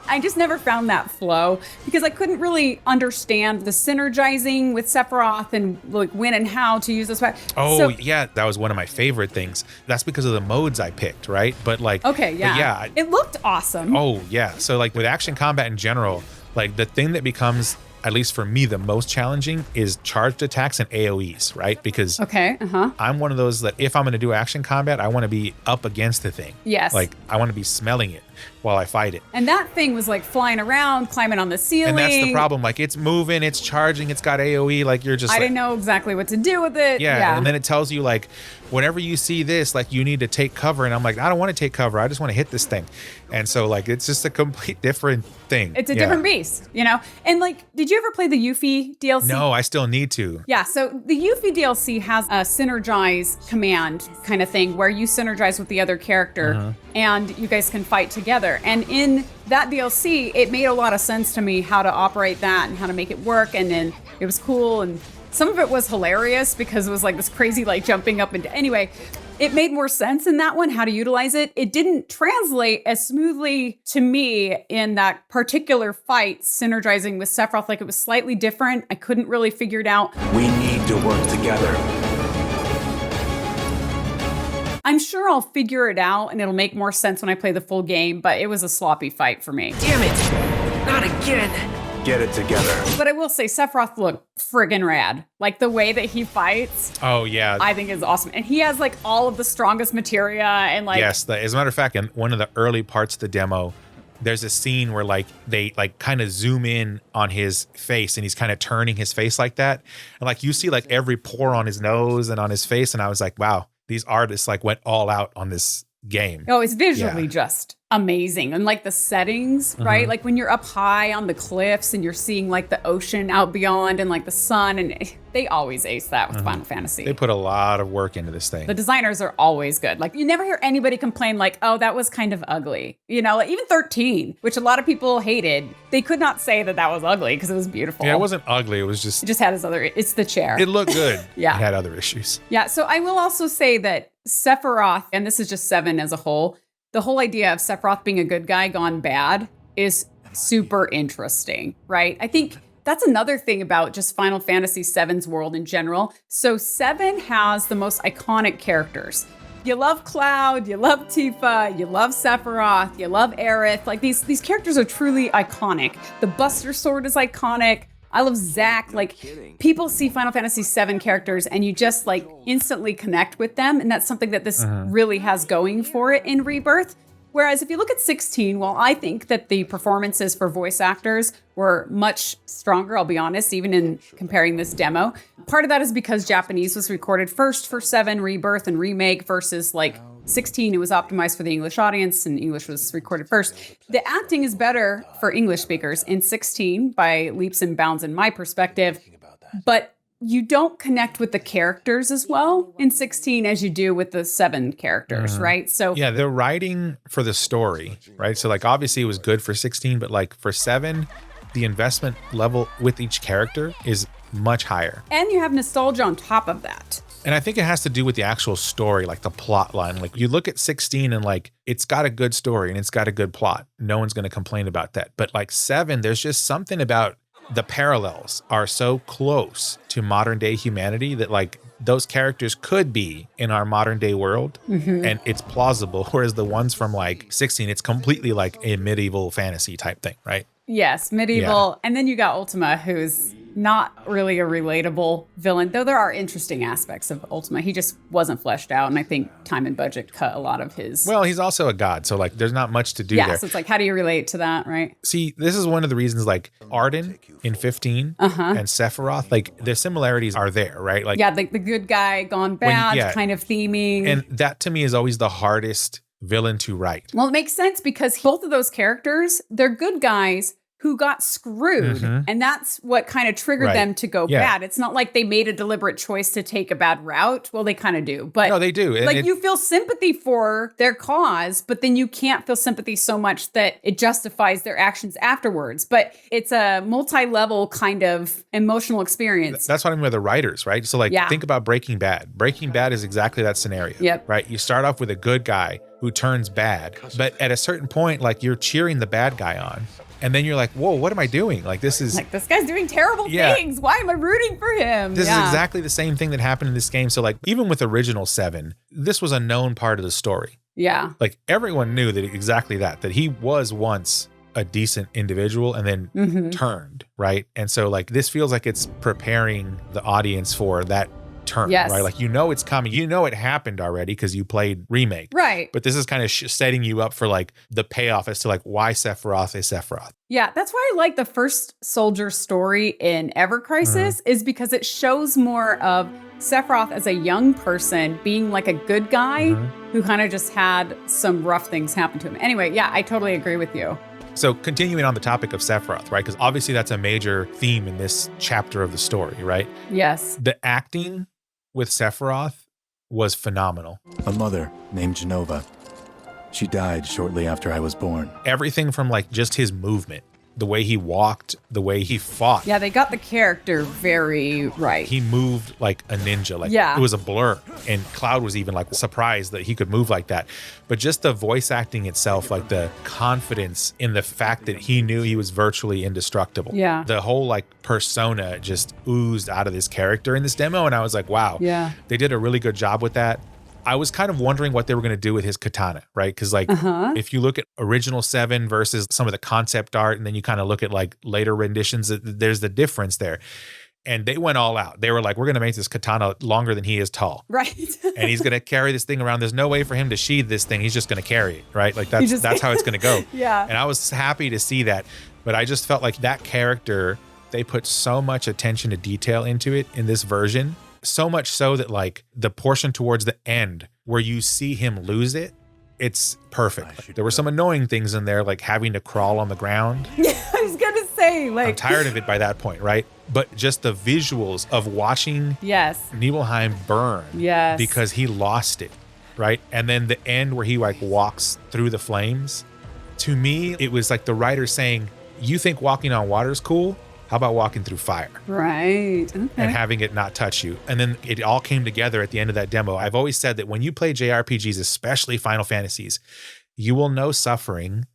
I just never found that flow because I couldn't really understand the synergizing with Sephiroth and like when and how to use this weapon. Oh, yeah. That was one of my favorite things. That's because of the modes I picked, right? But like, Okay, yeah. But yeah. It looked awesome. Oh, yeah. So like with action combat in general, like the thing that becomes, at least for me, the most challenging is charged attacks and AoEs, right? Because I'm one of those that if I'm going to do action combat, I want to be up against the thing. Yes. Like I want to be smelling it. while I fight it. And that thing was like flying around, climbing on the ceiling. And that's the problem. Like it's moving, it's charging, it's got AoE. Like you're just I like, didn't know exactly what to do with it. yeah. And then it tells you like, whenever you see this, like you need to take cover. And I'm like, I don't want to take cover. I just want to hit this thing. And so like, it's just a complete different thing. It's a different beast, you know? And like, did you ever play the Yuffie DLC? No, I still need to. Yeah, so the Yuffie DLC has a synergize command kind of thing where you synergize with the other character and you guys can fight together. And in that DLC, it made a lot of sense to me how to operate that and how to make it work. And then it was cool. And some of it was hilarious because it was like this crazy, like jumping up and anyway, it made more sense in that one, how to utilize it. It didn't translate as smoothly to me in that particular fight, synergizing with Sephiroth. Like it was slightly different. I couldn't really figure it out. We need to work together. I'm sure I'll figure it out and it'll make more sense when I play the full game, but it was a sloppy fight for me. Damn it! Not again! Get it together. But I will say Sephiroth looked friggin' rad. Like the way that he fights, Oh yeah. I think is awesome. And he has like all of the strongest materia and like Yes, as a matter of fact, in one of the early parts of the demo, there's a scene where like they like kind of zoom in on his face and he's kind of turning his face like that. And like you see like every pore on his nose and on his face. And I was like, wow, these artists like went all out on this game. Oh, it's visually just amazing. And like the settings, right? Like when you're up high on the cliffs and you're seeing like the ocean out beyond and like the sun, and they always ace that with Final Fantasy. They put a lot of work into this thing. The designers are always good. Like you never hear anybody complain like, oh, that was kind of ugly. You know, like even 13, which a lot of people hated, they could not say that that was ugly because it was beautiful. Yeah, it wasn't ugly. It was just, It just had it's the chair. it looked good. Yeah. It had other issues. Yeah, so I will also say that Sephiroth, and this is just 7 as a whole, the whole idea of Sephiroth being a good guy gone bad is super interesting, right? I think that's another thing about just Final Fantasy VII's world in general. So 7 has the most iconic characters. You love Cloud, you love Tifa, you love Sephiroth, you love Aerith. Like these characters are truly iconic. The Buster Sword is iconic. I love Zack. Like people see Final Fantasy VII characters and you just like instantly connect with them. And that's something that this really has going for it in Rebirth. Whereas if you look at 16, well, I think that the performances for voice actors were much stronger, I'll be honest, even in comparing this demo. Part of that is because Japanese was recorded first for 7 Rebirth and Remake versus like 16, it was optimized for the English audience and English was recorded first. The acting is better for English speakers in 16 by leaps and bounds in my perspective, but you don't connect with the characters as well in 16 as you do with the 7 characters, right? So Yeah, they're writing for the story, right? So like obviously it was good for 16, but like for 7, the investment level with each character is much higher. and you have nostalgia on top of that. And I think it has to do with the actual story, like the plot line. Like you look at 16 and like it's got a good story and it's got a good plot. No one's going to complain about that. But like 7, there's just something about the parallels are so close to modern day humanity that like those characters could be in our modern day world and it's plausible. Whereas the ones from like 16, it's completely like a medieval fantasy type thing, right? Yes, medieval. And then you got Ultima, who's not really a relatable villain, though there are interesting aspects of Ultima. He just wasn't fleshed out, and I think time and budget cut a lot of his. Well, he's also a god, so like there's not much to do there. So it's like, how do you relate to that, right? See, this is one of the reasons like Arden in 15 and Sephiroth, like the similarities are there, right? Like Yeah, like the good guy gone bad kind of theming. And that to me is always the hardest villain to write. Well, it makes sense because both of those characters, they're good guys who got screwed. And that's what kind of triggered them to go bad. It's not like they made a deliberate choice to take a bad route. Well, they kind of do. But No, they do. And like you feel sympathy for their cause, but then you can't feel sympathy so much that it justifies their actions afterwards. But it's a multi-level kind of emotional experience. That's what I mean with the writers, right? So like think about Breaking Bad. Breaking Bad is exactly that scenario. Yep. Right? You start off with a good guy who turns bad, but at a certain point, like you're cheering the bad guy on. And then you're like, whoa, what am I doing? Like this is Like, this guy's doing terrible things. Why am I rooting for him? This is exactly the same thing that happened in this game. So like even with original 7, this was a known part of the story. Yeah. Like everyone knew that exactly that he was once a decent individual and then turned, right? And so like this feels like it's preparing the audience for that turn, Yes. right? Like, you know it's coming. You know it happened already because you played Remake. Right. But this is kind of setting you up for like the payoff as to like why Sephiroth is Sephiroth. Yeah, that's why I like the first soldier story in Ever Crisis is because it shows more of Sephiroth as a young person being like a good guy who kind of just had some rough things happen to him. Anyway, yeah, I totally agree with you. So continuing on the topic of Sephiroth, right? Because obviously that's a major theme in this chapter of the story, right? Yes. The acting with Sephiroth was phenomenal. A mother named Genova. She died shortly after I was born. Everything from like just his movement, the way he walked, the way he fought. Yeah, they got the character very right. He moved like a ninja. Like Yeah. it was a blur. And Cloud was even like surprised that he could move like that. But just the voice acting itself, like the confidence in the fact that he knew he was virtually indestructible. Yeah. The whole like persona just oozed out of this character in this demo. And I was like, wow. Yeah. They did a really good job with that. I was kind of wondering what they were going to do with his katana, right? Because like if you look at original 7 versus some of the concept art, and then you kind of look at like later renditions, there's the difference there. And they went all out. They were like, we're going to make this katana longer than he is tall. Right. And he's going to carry this thing around. There's no way for him to sheath this thing. He's just going to carry it, right? Like that's how it's going to go. Yeah. And I was happy to see that. But I just felt like that character, they put so much attention to detail into it in this version. So much so that like the portion towards the end where you see him lose it, it's perfect. There were some annoying things in there, like having to crawl on the ground. Yeah, I was going to say, like. I'm tired of it by that point, right? But just the visuals of watching Yes. Nibelheim burn Yes. because he lost it, right? And then the end where he like walks through the flames. To me, it was like the writer saying, you think walking on water is cool? How about walking through fire? Right. Okay. And having it not touch you. And then it all came together at the end of that demo. I've always said that when you play JRPGs, especially Final Fantasies, you will know suffering,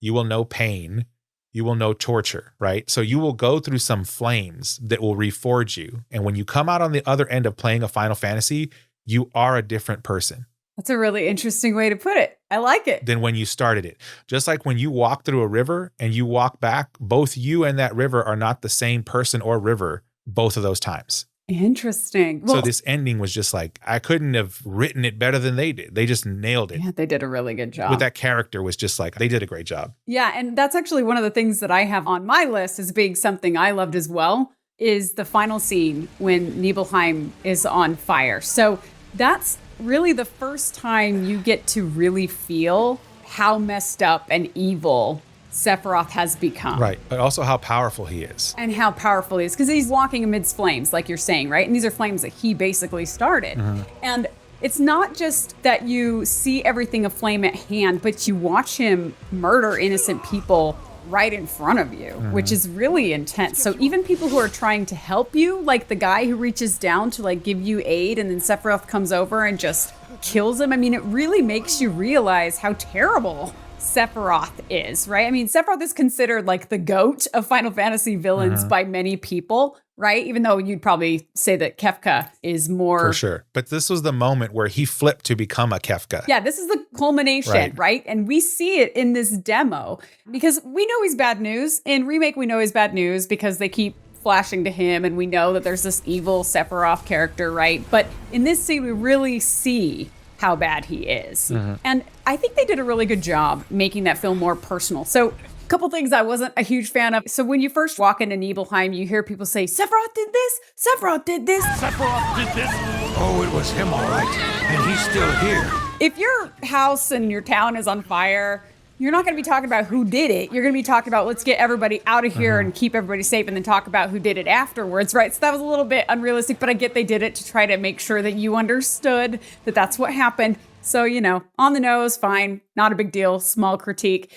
you will know pain, you will know torture, right? So you will go through some flames that will reforge you. And when you come out on the other end of playing a Final Fantasy, you are a different person. That's a really interesting way to put it. I like it. Than when you started it. Just like when you walk through a river and you walk back, both you and that river are not the same person or river both of those times. Interesting. Well, So this ending was just like, I couldn't have written it better than they did. They just nailed it. yeah, they did a really good job. With that character was just like, they did a great job. Yeah, and that's actually one of the things that I have on my list as being something I loved as well, is the final scene when Nibelheim is on fire. So that's really the first time you get to really feel how messed up and evil Sephiroth has become. Right. But also how powerful he is. And how powerful he is, because he's walking amidst flames, like you're saying, right? And these are flames that he basically started. And it's not just that you see everything aflame at hand, but you watch him murder innocent people right in front of you, which is really intense. So even people who are trying to help you, like the guy who reaches down to like give you aid and then Sephiroth comes over and just kills him. I mean, it really makes you realize how terrible Sephiroth is, right? I mean, Sephiroth is considered like the GOAT of Final Fantasy villains by many people, right? Even though you'd probably say that Kefka is more. For sure. But this was the moment where he flipped to become a Kefka. Yeah, this is the culmination, right? And we see it in this demo because we know he's bad news. In Remake, we know he's bad news because they keep flashing to him and we know that there's this evil Sephiroth character, right? But in this scene, we really see how bad he is. And I think they did a really good job making that feel more personal. So a couple things I wasn't a huge fan of. So when you first walk into Nibelheim, you hear people say, Sephiroth did this, Sephiroth did this. Sephiroth did this? Oh, it was him, all right. And he's still here. If your house and your town is on fire, you're not going to be talking about who did it. You're going to be talking about, let's get everybody out of here and keep everybody safe and then talk about who did it afterwards, right? So that was a little bit unrealistic, but I get they did it to try to make sure that you understood that that's what happened. So, you know, on the nose, fine, not a big deal, small critique.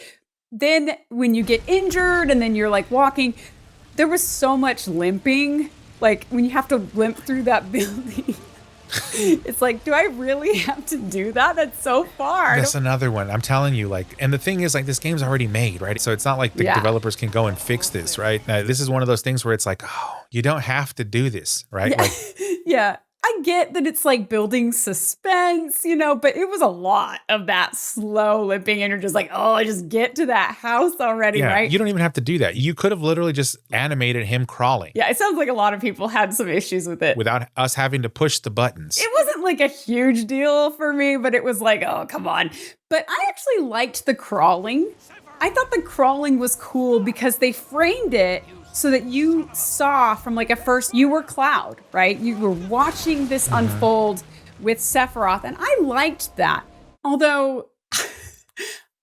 Then when you get injured and then you're like walking, there was so much limping. Like when you have to limp through that building. It's like, do I really have to do that? That's so far. That's another one. I'm telling you, like, and the thing is, like, this game's already made, right? So it's not like the developers can go and fix this, right? Now, this is one of those things where it's like, oh, you don't have to do this, right? Yeah. Like, Yeah. I get that it's like building suspense, but it was a lot of that slow limping and you're just like, oh, just get to that house already, right? You don't even have to do that. You could have literally just animated him crawling. Yeah, it sounds like a lot of people had some issues with it. Without us having to push the buttons. It wasn't like a huge deal for me, but it was like, oh, come on. But I actually liked the crawling. I thought the crawling was cool because they framed it so that you saw from like you were Cloud, right? You were watching this unfold with Sephiroth, and I liked that. Although,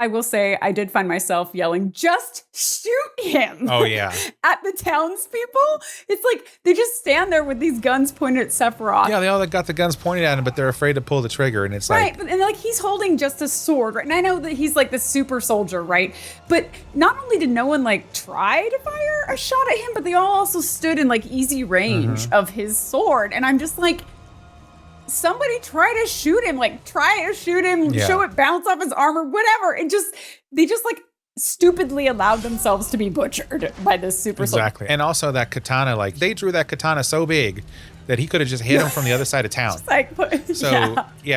I will say I did find myself yelling, just shoot him. Oh, yeah. At the townspeople. It's like they just stand there with these guns pointed at Sephiroth. Yeah, they all got the guns pointed at him, but they're afraid to pull the trigger. And it's right, and like he's holding just a sword, right? And I know that he's like the super soldier, right? But not only did no one like try to fire a shot at him, but they all also stood in like easy range of his sword. And I'm just like, somebody try to shoot him, show it bounce off his armor, whatever. They just like stupidly allowed themselves to be butchered by this super soldier. Exactly. And also that katana, like they drew that katana so big that he could have just hit him from the other side of town.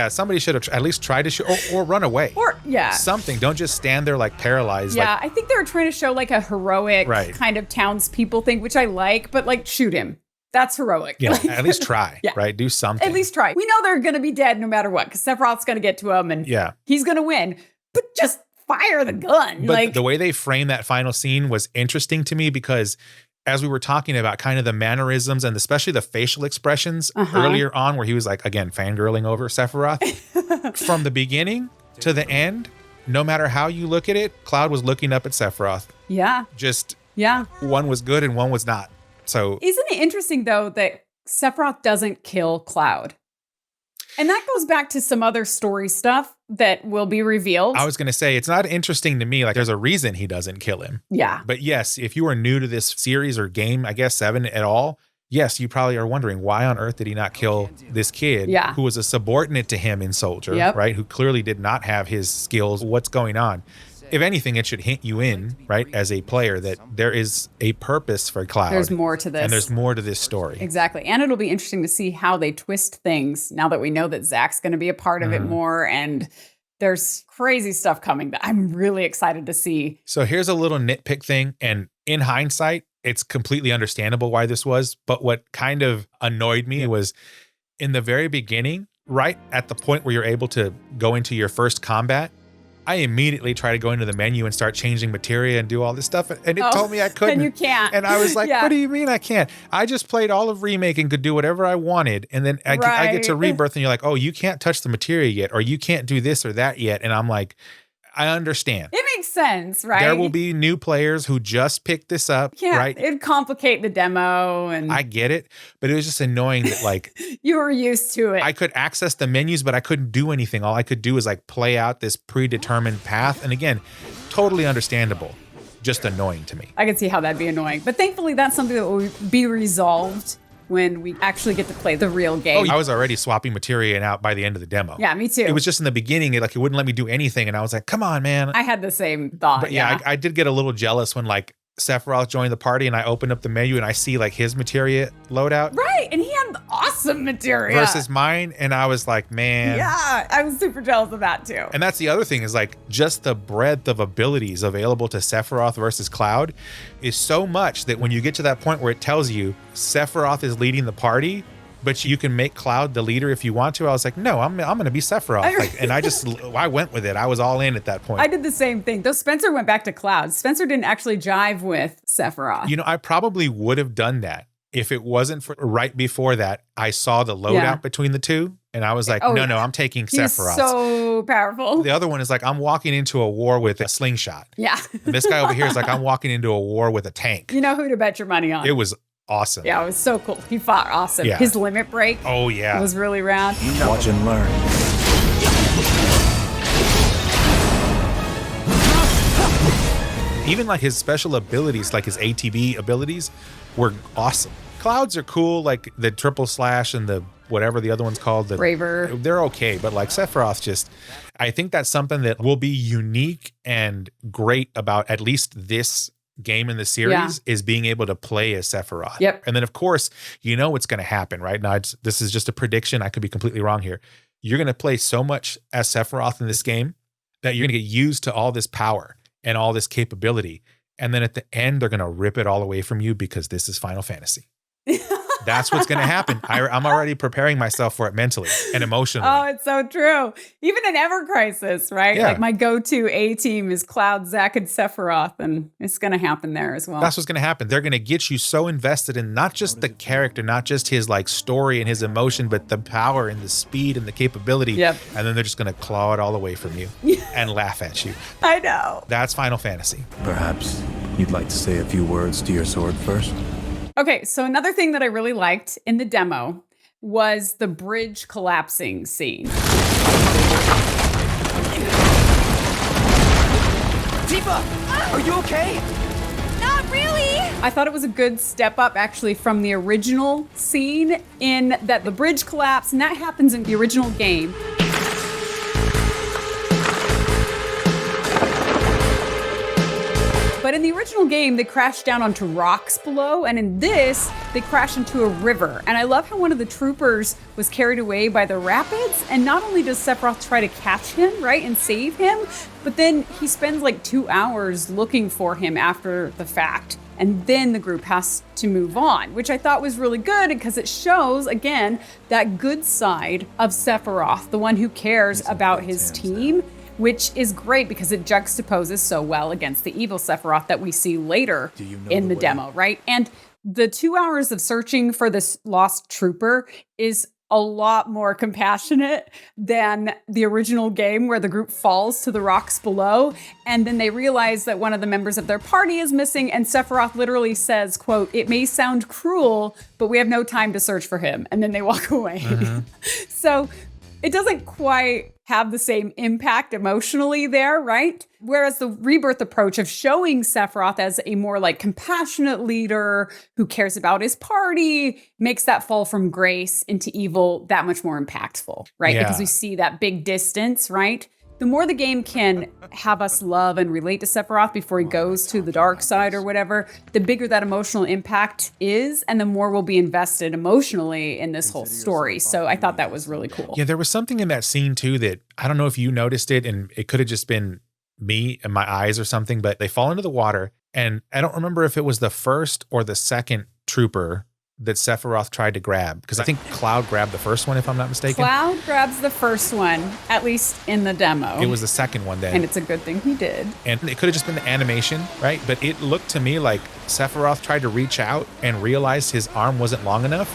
Somebody should have at least tried to shoot or run away. Or, something. Don't just stand there like paralyzed. Yeah, I think they were trying to show like a heroic kind of townspeople thing, which I like, but like shoot him. That's heroic. Yeah, at least try, right? Do something. At least try. We know they're going to be dead no matter what, because Sephiroth's going to get to him and he's going to win. But just fire the gun. But the way they framed that final scene was interesting to me because as we were talking about kind of the mannerisms and especially the facial expressions earlier on where he was like, again, fangirling over Sephiroth. From the beginning to the end, no matter how you look at it, Cloud was looking up at Sephiroth. Yeah. One was good and one was not. So isn't it interesting though that Sephiroth doesn't kill Cloud? And that goes back to some other story stuff that will be revealed. I was going to say, it's not interesting to me. Like there's a reason he doesn't kill him. Yeah. But yes, if you are new to this series or game, I guess 7 at all, yes, you probably are wondering why on earth did he not kill this kid who was a subordinate to him in Soldier, right? Who clearly did not have his skills. What's going on? If anything, it should hint you in, right, as a player that there is a purpose for Cloud. There's more to this. And there's more to this story. Exactly. And it'll be interesting to see how they twist things now that we know that Zack's going to be a part of it more. And there's crazy stuff coming that I'm really excited to see. So here's a little nitpick thing. And in hindsight, it's completely understandable why this was. But what kind of annoyed me was in the very beginning, right at the point where you're able to go into your first combat, I immediately try to go into the menu and start changing materia and do all this stuff. And it told me I couldn't. And you can't. And I was like, what do you mean I can't? I just played all of Remake and could do whatever I wanted. And then I get to Rebirth and you're like, oh, you can't touch the materia yet, or you can't do this or that yet. And I'm like, I understand. It makes sense, right? There will be new players who just picked this up, right? It'd complicate the demo. And I get it, but it was just annoying that like... you were used to it. I could access the menus, but I couldn't do anything. All I could do is like play out this predetermined path. And again, totally understandable. Just annoying to me. I can see how that'd be annoying. But thankfully, that's something that will be resolved when we actually get to play the real game. Oh, I was already swapping materia out by the end of the demo. Yeah, me too. It was just in the beginning, it wouldn't let me do anything. And I was like, come on, man. I had the same thought. But I did get a little jealous when like Sephiroth joined the party and I opened up the menu and I see like his materia loadout. Right. And he had awesome materia. Versus mine. And I was like, man. Yeah, I was super jealous of that too. And that's the other thing is like just the breadth of abilities available to Sephiroth versus Cloud is so much that when you get to that point where it tells you Sephiroth is leading the party, but you can make Cloud the leader if you want to. I was like, no, I'm going to be Sephiroth. And I went with it. I was all in at that point. I did the same thing. Though Spencer went back to Cloud. Spencer didn't actually jive with Sephiroth. You know, I probably would have done that if it wasn't for right before that. I saw the loadout between the two. And I was like, no, I'm taking Sephiroth. So powerful. The other one is like, I'm walking into a war with a slingshot. Yeah. And this guy over here is like, I'm walking into a war with a tank. You know who to bet your money on. It was awesome. Yeah, it was so cool. He fought awesome. Yeah. His limit break. Oh, yeah. Was really rad. Watch and learn. Even like his special abilities, like his ATB abilities, were awesome. Clouds are cool, like the triple slash and the whatever the other one's called. The Braver. They're okay, but like Sephiroth just, I think that's something that will be unique and great about at least this game in the series is being able to play as Sephiroth. Yep. And then, of course, you know what's going to happen, right? Now, this is just a prediction. I could be completely wrong here. You're going to play so much as Sephiroth in this game that you're going to get used to all this power and all this capability. And then at the end, they're going to rip it all away from you because this is Final Fantasy. That's what's going to happen. I'm already preparing myself for it mentally and emotionally. Oh, it's so true. Even in Ever Crisis, right? Yeah. Like my go-to A team is Cloud, Zack, and Sephiroth, and it's going to happen there as well. That's what's going to happen. They're going to get you so invested in not just the character, not just his like story and his emotion, but the power and the speed and the capability. Yep. And then they're just going to claw it all away from you and laugh at you. I know. That's Final Fantasy. Perhaps you'd like to say a few words to your sword first? Okay, so another thing that I really liked in the demo was the bridge collapsing scene. Tifa, are you okay? Not really. I thought it was a good step up actually from the original scene in that the bridge collapsed, and that happens in the original game. But in the original game, they crashed down onto rocks below, and in this, they crash into a river. And I love how one of the troopers was carried away by the rapids, and not only does Sephiroth try to catch him, right, and save him, but then he spends like 2 hours looking for him after the fact. And then the group has to move on, which I thought was really good because it shows, again, that good side of Sephiroth, the one who cares about his team, which is great because it juxtaposes so well against the evil Sephiroth that we see later in the demo, right? And the 2 hours of searching for this lost trooper is a lot more compassionate than the original game where the group falls to the rocks below. And then they realize that one of the members of their party is missing. And Sephiroth literally says, quote, "It may sound cruel, but we have no time to search for him." And then they walk away. So it doesn't quite have the same impact emotionally there, right? Whereas the Rebirth approach of showing Sephiroth as a more like compassionate leader who cares about his party makes that fall from grace into evil that much more impactful, right? Yeah. Because we see that big distance, right? The more the game can have us love and relate to Sephiroth before he goes to the dark side or whatever, the bigger that emotional impact is, and the more we'll be invested emotionally in this whole story. So I thought that was really cool. Yeah, there was something in that scene too that I don't know if you noticed it, and it could have just been me and my eyes or something, but they fall into the water, and I don't remember if it was the first or the second trooper that Sephiroth tried to grab, because I think Cloud grabbed the first one, if I'm not mistaken. Cloud grabs the first one, at least in the demo. It was the second one then. And it's a good thing he did. And it could have just been the animation, right? But it looked to me like Sephiroth tried to reach out and realized his arm wasn't long enough.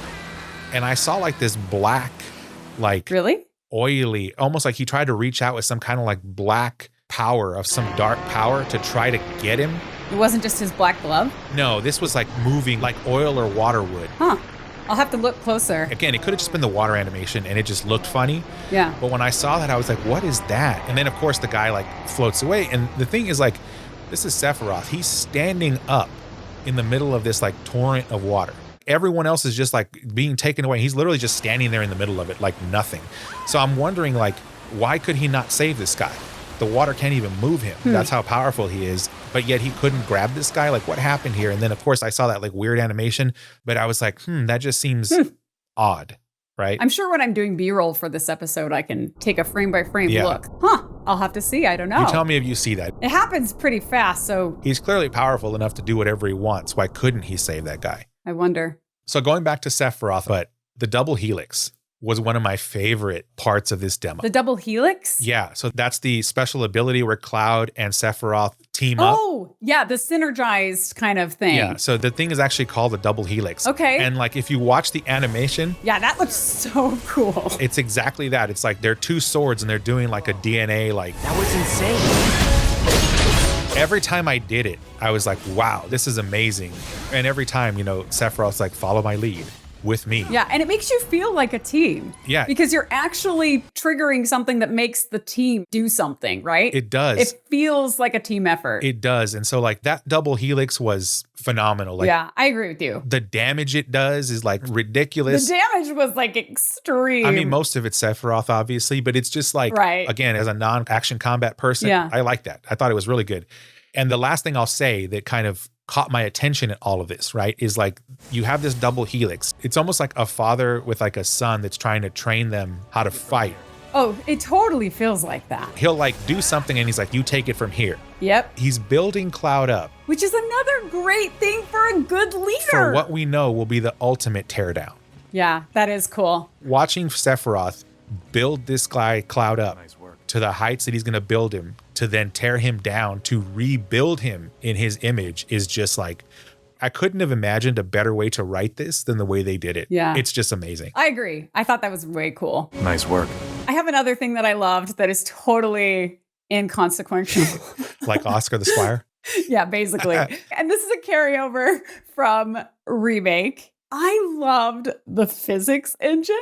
And I saw like this black, like Really? oily, almost like he tried to reach out with some kind of like black power of some dark power to try to get him. It wasn't just his black glove? No, this was like moving like oil or water would. Huh. I'll have to look closer. Again, it could have just been the water animation and it just looked funny. Yeah. But when I saw that, I was like, what is that? And then of course the guy like floats away. And the thing is like, this is Sephiroth. He's standing up in the middle of this like torrent of water. Everyone else is just like being taken away. He's literally just standing there in the middle of it like nothing. So I'm wondering like, why could he not save this guy? The water can't even move him. That's how powerful he is. But yet he couldn't grab this guy. Like, what happened here? And then, of course, I saw that like weird animation. But I was like, that just seems odd, right? I'm sure when I'm doing B-roll for this episode, I can take a frame-by-frame Yeah. look. I'll have to see. I don't know. You tell me if you see that. It happens pretty fast, so He's clearly powerful enough to do whatever he wants. Why couldn't he save that guy? I wonder. So going back to Sephiroth, but the double helix was one of my favorite parts of this demo. The double helix? Yeah, so that's the special ability where Cloud and Sephiroth team up. Oh, yeah, the synergized kind of thing. Yeah, so the thing is actually called the double helix. Okay. And like if you watch the animation, Yeah, that looks so cool. it's exactly that. It's like they're two swords and they're doing like a DNA like. That was insane. Every time I did it, I was like, wow, this is amazing. And every time, Sephiroth's like, follow my lead with me. Yeah, and it makes you feel like a team. Yeah. Because you're actually triggering something that makes the team do something, right? It does. It feels like a team effort. It does. And so like that double helix was phenomenal. Like yeah, I agree with you. the damage it does is like ridiculous. The damage was like extreme. I mean, most of it's Sephiroth, obviously, but it's just like, Right. again, as a non-action combat person, Yeah. I like that. I thought it was really good. And the last thing I'll say that kind of caught my attention in all of this, right, is like you have this double helix. It's almost like a father with like a son that's trying to train them how to fight. Oh, it totally feels like that. He'll like do something and he's like, you take it from here. Yep. He's building Cloud up. Which is another great thing for a good leader. For what we know will be the ultimate teardown. Yeah, that is cool. Watching Sephiroth build this guy Cloud up to the heights that he's going to build him, to then tear him down, to rebuild him in his image is just like, I couldn't have imagined a better way to write this than the way they did it. Yeah. It's just amazing. I agree. I thought that was way cool. Nice work. I have another thing that I loved that is totally inconsequential. Like Oscar the Squire? Yeah, basically. And this is a carryover from Remake. I loved the physics engine.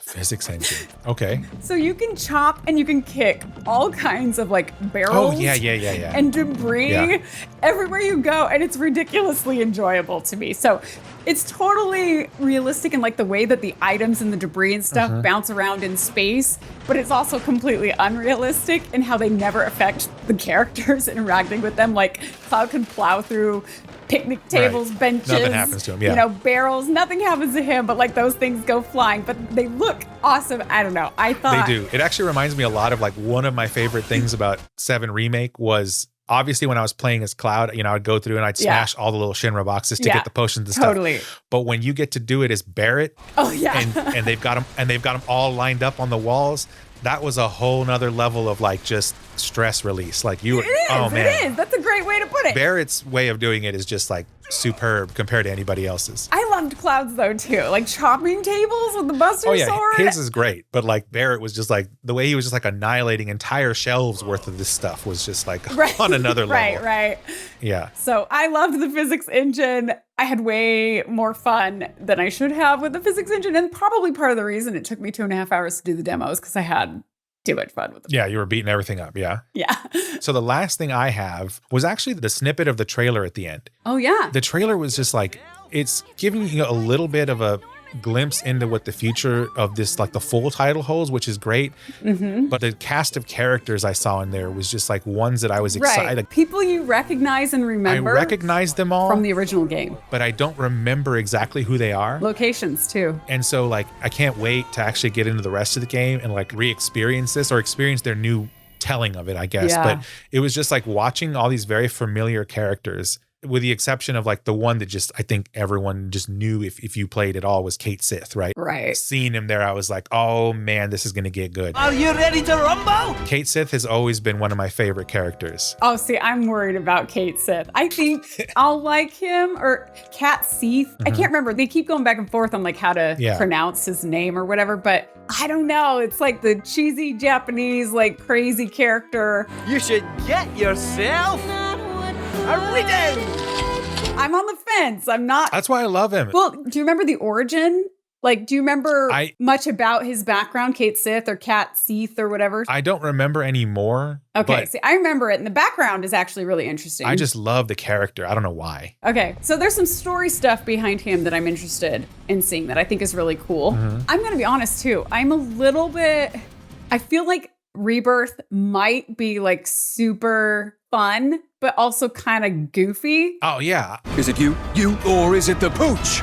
Physics engine. Okay. So you can chop and you can kick all kinds of like barrels. Oh, yeah. And debris everywhere you go. And it's ridiculously enjoyable to me. So it's totally realistic in like the way that the items and the debris and stuff bounce around in space. But it's also completely unrealistic in how they never affect the characters interacting with them. Like Cloud can plow through picnic tables, benches. Nothing happens to him, yeah. You know, barrels. Nothing happens to him, but like those things go flying. But they look awesome. I don't know. I thought they do. It actually reminds me a lot of like one of my favorite things about 7 Remake was obviously when I was playing as Cloud, you know, I'd go through and I'd smash all the little Shinra boxes to get the potions and stuff. But when you get to do it as Barrett, and they've got them all lined up on the walls. That was a whole nother level of like just stress release. Like you were, It is. That's a great way to put it. Barrett's way of doing it is just like superb compared to anybody else's. I loved Cloud's though too. Like chopping tables with the Buster Sword. His is great. But like Barrett was just like, the way he was just like annihilating entire shelves worth of this stuff was just like on another level. Right. Yeah. So I loved the physics engine. I had way more fun than I should have with the physics engine. And probably part of the reason it took me 2.5 hours to do the demos because I had too much fun with them. Yeah, you were beating everything up. Yeah. Yeah. So the last thing I have was actually the snippet of the trailer at the end. Oh, yeah. The trailer was just like, it's giving you a little bit of a glimpse into what the future of this, like the full title holds, which is great. But the cast of characters I saw in there was just like ones that I was excited. Right. People you recognize and remember. I recognize them all from the original game, but I don't remember exactly who they are. Locations too. And so like, I can't wait to actually get into the rest of the game and like re-experience this or experience their new telling of it, I guess. Yeah. But it was just like watching all these very familiar characters, with the exception of like the one that just, I think everyone just knew if you played at all was Kate Sith, right? Right. Seeing him there, I was like, oh man, this is going to get good. Are you ready to rumble? Kate Sith has always been one of my favorite characters. Oh, see, I'm worried about Kate Sith. I think I'll like him, or Cat Sith. I can't remember. They keep going back and forth on like how to pronounce his name or whatever, but I don't know. It's like the cheesy Japanese, like crazy character. You should get yourself a reading. I'm on the fence. I'm not. That's why I love him. Well, do you remember the origin? Like, do you remember much about his background, Kate Sith or Cat Sith or whatever? I don't remember anymore. Okay, see, I remember it, and the background is actually really interesting. I just love the character. I don't know why. Okay, so there's some story stuff behind him that I'm interested in seeing that I think is really cool. I'm going to be honest, too. I'm a little bit... I feel like Rebirth might be, like, super fun, but also kind of goofy. Oh, yeah. Is it you, or is it the pooch?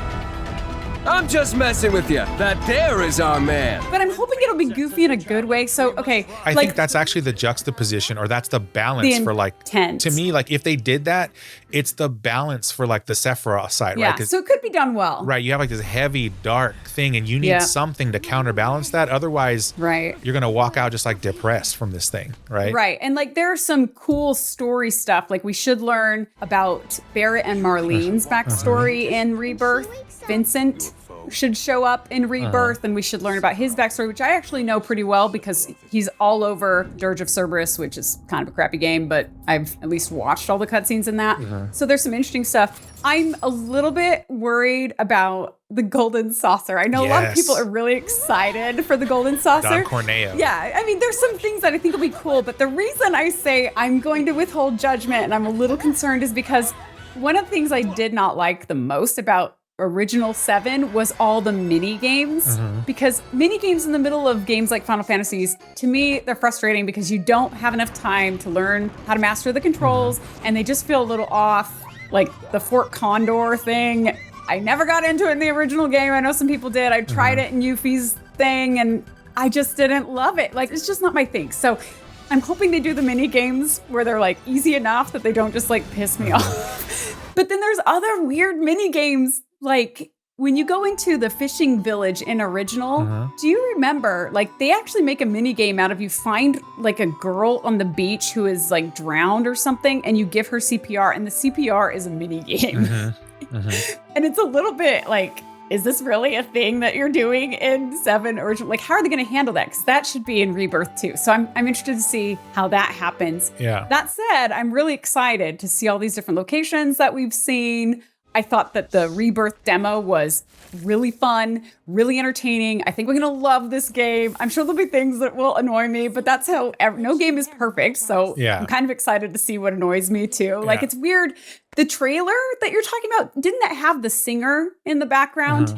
I'm just messing with you. That there is our man. But I'm hoping it'll be goofy in a good way. So, okay. I think that's actually the juxtaposition, or that's the balance for like, to me, like if they did that, it's the balance for like the Sephiroth side, right? So it could be done well. Right. You have like this heavy, dark thing and you need something to counterbalance that. Otherwise, you're going to walk out just like depressed from this thing, right? Right. And like there's some cool story stuff. Like we should learn about Barrett and Marlene's backstory in Rebirth. Vincent should show up in Rebirth, and we should learn about his backstory, which I actually know pretty well because he's all over Dirge of Cerberus, which is kind of a crappy game, but I've at least watched all the cutscenes in that. So there's some interesting stuff. I'm a little bit worried about the Golden Saucer. I know a lot of people are really excited for the Golden Saucer. Don Corneo. Yeah, I mean, there's some things that I think will be cool, but the reason I say I'm going to withhold judgment and I'm a little concerned is because one of the things I did not like the most about original 7 was all the mini games, because mini games in the middle of games like Final Fantasies, to me, they're frustrating because you don't have enough time to learn how to master the controls, and they just feel a little off. Like the Fort Condor thing, I never got into it in the original game. I know some people did. I tried it in Yuffie's thing, and I just didn't love it. Like, it's just not my thing. So I'm hoping they do the mini games where they're like easy enough that they don't just like piss me off. But then there's other weird mini games, like when you go into the fishing village in original, do you remember, like they actually make a mini game out of you find like a girl on the beach who is like drowned or something, and you give her CPR, and the CPR is a mini game. And it's a little bit like, is this really a thing that you're doing in 7 original? Like, how are they going to handle that? Because that should be in Rebirth too. So I'm interested to see how that happens. Yeah. That said, I'm really excited to see all these different locations that we've seen. I thought that the Rebirth demo was really fun, really entertaining. I think we're going to love this game. I'm sure there'll be things that will annoy me, but that's how no game is perfect. So I'm kind of excited to see what annoys me too. Like, it's weird. The trailer that you're talking about, didn't that have the singer in the background?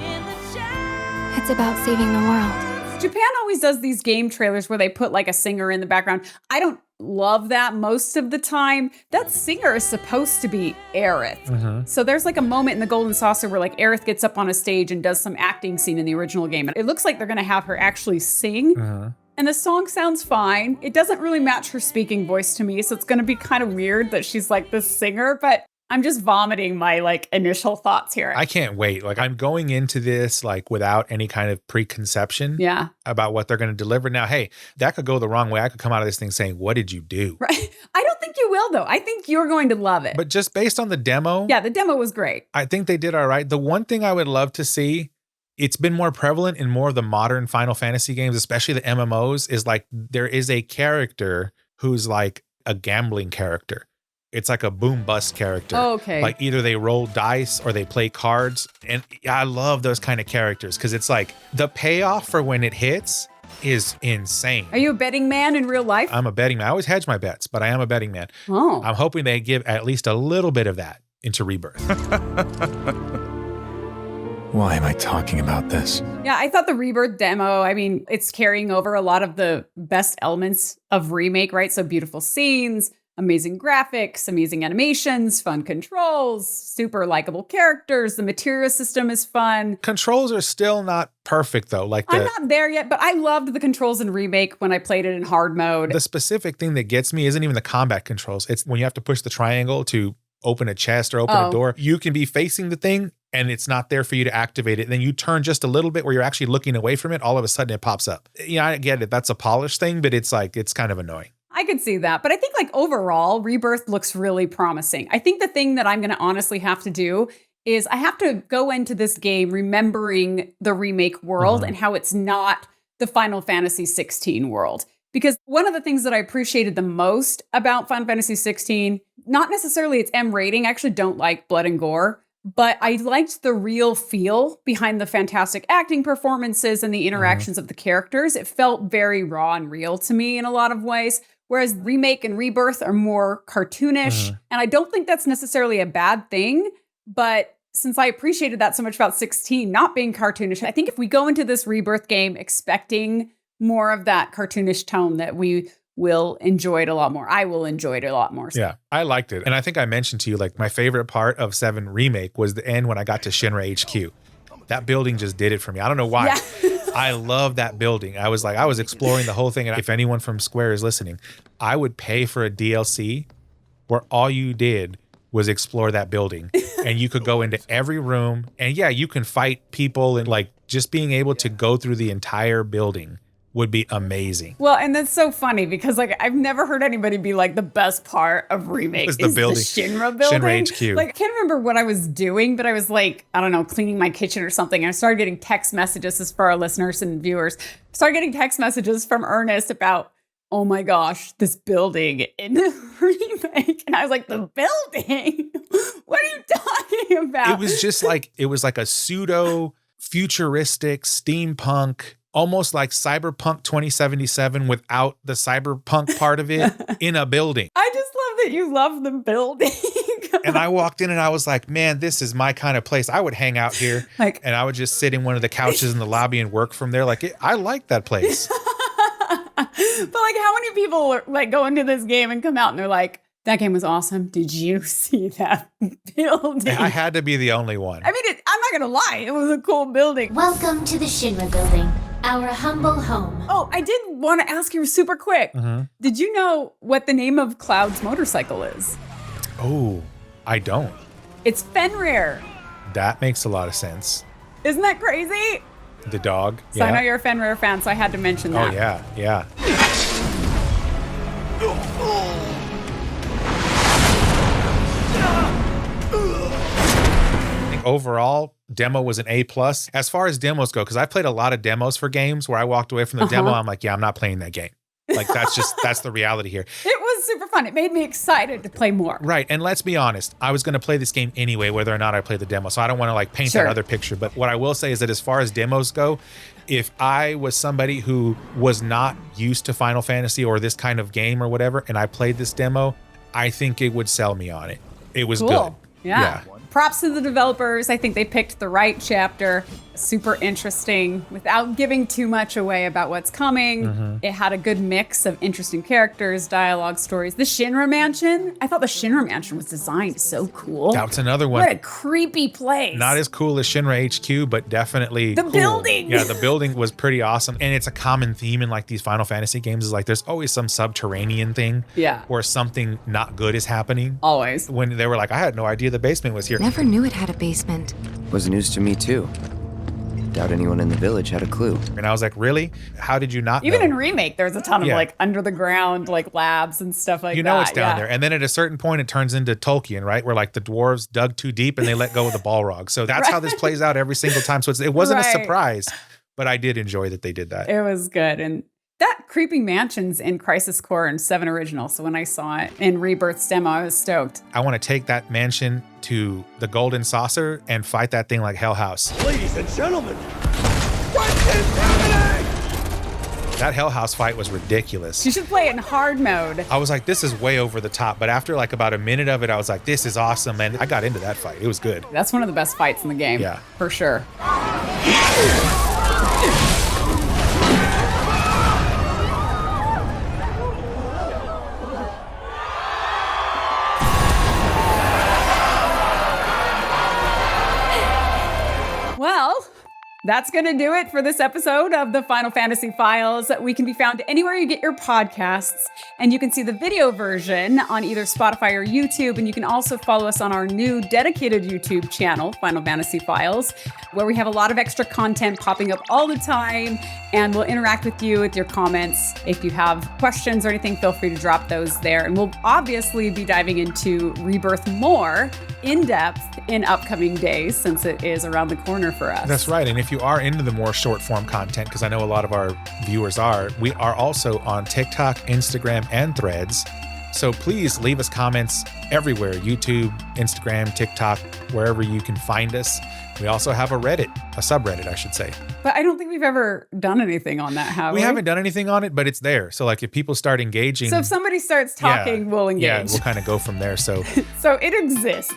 It's about saving the world. Japan always does these game trailers where they put like a singer in the background. I don't love that most of the time. That singer is supposed to be Aerith. So there's like a moment in the Golden Saucer where like Aerith gets up on a stage and does some acting scene in the original game. It looks like they're going to have her actually sing. And the song sounds fine. It doesn't really match her speaking voice to me. So it's going to be kind of weird that she's like this singer, but I'm just vomiting my like initial thoughts here. I can't wait. Like, I'm going into this like without any kind of preconception about what they're going to deliver. Now, hey, that could go the wrong way. I could come out of this thing saying, what did you do? Right. I don't think you will though. I think you're going to love it. But just based on the demo. Yeah, the demo was great. I think they did all right. The one thing I would love to see, it's been more prevalent in more of the modern Final Fantasy games, especially the MMOs, is like there is a character who's like a gambling character. It's like a boom bust character. Oh, okay. Like either they roll dice or they play cards. And I love those kind of characters because it's like the payoff for when it hits is insane. Are you a betting man in real life? I'm a betting man. I always hedge my bets, but I am a betting man. Oh. I'm hoping they give at least a little bit of that into Rebirth. Why am I talking about this? Yeah, I thought the Rebirth demo, I mean, it's carrying over a lot of the best elements of Remake, right? So beautiful scenes, amazing graphics, amazing animations, fun controls, super likable characters. The Materia system is fun. Controls are still not perfect though. I'm not there yet, but I loved the controls in Remake when I played it in hard mode. The specific thing that gets me isn't even the combat controls. It's when you have to push the triangle to open a chest or open a door. You can be facing the thing and it's not there for you to activate it. Then you turn just a little bit where you're actually looking away from it. All of a sudden it pops up. Yeah, I get it. That's a polished thing, but it's like, it's kind of annoying. I could see that. But I think like overall, Rebirth looks really promising. I think the thing that I'm going to honestly have to do is I have to go into this game remembering the Remake world and how it's not the Final Fantasy 16 world. Because one of the things that I appreciated the most about Final Fantasy 16, not necessarily its M rating, I actually don't like blood and gore, but I liked the real feel behind the fantastic acting performances and the interactions of the characters. It felt very raw and real to me in a lot of ways. Whereas Remake and Rebirth are more cartoonish. And I don't think that's necessarily a bad thing. But since I appreciated that so much about 16 not being cartoonish, I think if we go into this Rebirth game expecting more of that cartoonish tone, that we will enjoy it a lot more. I will enjoy it a lot more. Yeah, I liked it. And I think I mentioned to you, like, my favorite part of 7 Remake was the end when I got to Shinra HQ. That building just did it for me. I don't know why. Yeah. I love that building. I was exploring the whole thing. And if anyone from Square is listening, I would pay for a DLC where all you did was explore that building and you could go into every room and yeah, you can fight people, and like just being able to go through the entire building would be amazing. Well, and that's so funny because like I've never heard anybody be like the best part of Remake is the Shinra building. Shinra HQ. Like I can't remember what I was doing, but I was like, I don't know, cleaning my kitchen or something. And I started getting text messages, this is for our listeners and viewers. Started getting text messages from Ernest about, oh my gosh, this building in the Remake. And I was like, the building? What are you talking about? It was just like, it was like a pseudo futuristic steampunk, almost like Cyberpunk 2077 without the cyberpunk part of it in a building. I just love that you love the building. And I walked in and I was like, man, this is my kind of place. I would hang out here and I would just sit in one of the couches in the lobby and work from there. Like, I like that place. But like, how many people like go into this game and come out and they're like, that game was awesome. Did you see that building? I had to be the only one. I mean, I'm not going to lie. It was a cool building. Welcome to the Shinra building, our humble home. Oh, I did want to ask you super quick. Did you know what the name of Cloud's motorcycle is? Oh, I don't. It's Fenrir. That makes a lot of sense. Isn't that crazy? The dog. So I know you're a Fenrir fan, so I had to mention that. Oh, yeah. Overall, demo was an A+. As far as demos go, because I played a lot of demos for games where I walked away from the demo, I'm like, yeah, I'm not playing that game. Like, that's the reality here. It was super fun. It made me excited to play more. Right. And let's be honest, I was going to play this game anyway, whether or not I played the demo. So I don't want to like paint that other picture. But what I will say is that as far as demos go, if I was somebody who was not used to Final Fantasy or this kind of game or whatever, and I played this demo, I think it would sell me on it. It was good. Yeah. Props to the developers. I think they picked the right chapter. Super interesting without giving too much away about what's coming. It had a good mix of interesting characters, dialogue, stories. The Shinra Mansion, I thought the Shinra Mansion was designed so cool. That's another one. What a creepy place. Not as cool as Shinra HQ, but definitely the cool. building. Yeah, the building was pretty awesome. And it's a common theme in like these Final Fantasy games is like there's always some subterranean thing where something not good is happening. Always. When they were like, I had no idea the basement was here. Never knew it had a basement. Was news to me too. Doubt anyone in the village had a clue. And I was like, really? How did you not Even know? in Remake, there's a ton of like under the ground like labs and stuff like that. You know it's down there. And then at a certain point, it turns into Tolkien, right? Where like the dwarves dug too deep and they let go of the Balrog. So that's how this plays out every single time. So it wasn't a surprise, but I did enjoy that they did that. It was good. And that creepy mansion's in Crisis Core and 7 Original. So when I saw it in Rebirth's demo, I was stoked. I want to take that mansion to the Golden Saucer and fight that thing like Hell House. Ladies and gentlemen, what is happening? That Hell House fight was ridiculous. You should play it in hard mode. I was like, this is way over the top. But after like about a minute of it, I was like, this is awesome. And I got into that fight. It was good. That's one of the best fights in the game. Yeah. For sure. Well, that's going to do it for this episode of the Final Fantasy Files. We can be found anywhere you get your podcasts, and you can see the video version on either Spotify or YouTube, and you can also follow us on our new dedicated YouTube channel, Final Fantasy Files, where we have a lot of extra content popping up all the time, and we'll interact with you with your comments. If you have questions or anything, feel free to drop those there, and we'll obviously be diving into Rebirth more in depth in upcoming days, since it is around the corner for us. That's right. And if you are into the more short form content, because I know a lot of our viewers are, we are also on TikTok, Instagram, and Threads. So please leave us comments everywhere, YouTube, Instagram, TikTok, wherever you can find us. We also have a Reddit, a subreddit, I should say. But I don't think we've ever done anything on that, have we? We haven't done anything on it, but it's there. So like if people start engaging. So if somebody starts talking, we'll engage. Yeah, we'll kind of go from there. So so it exists.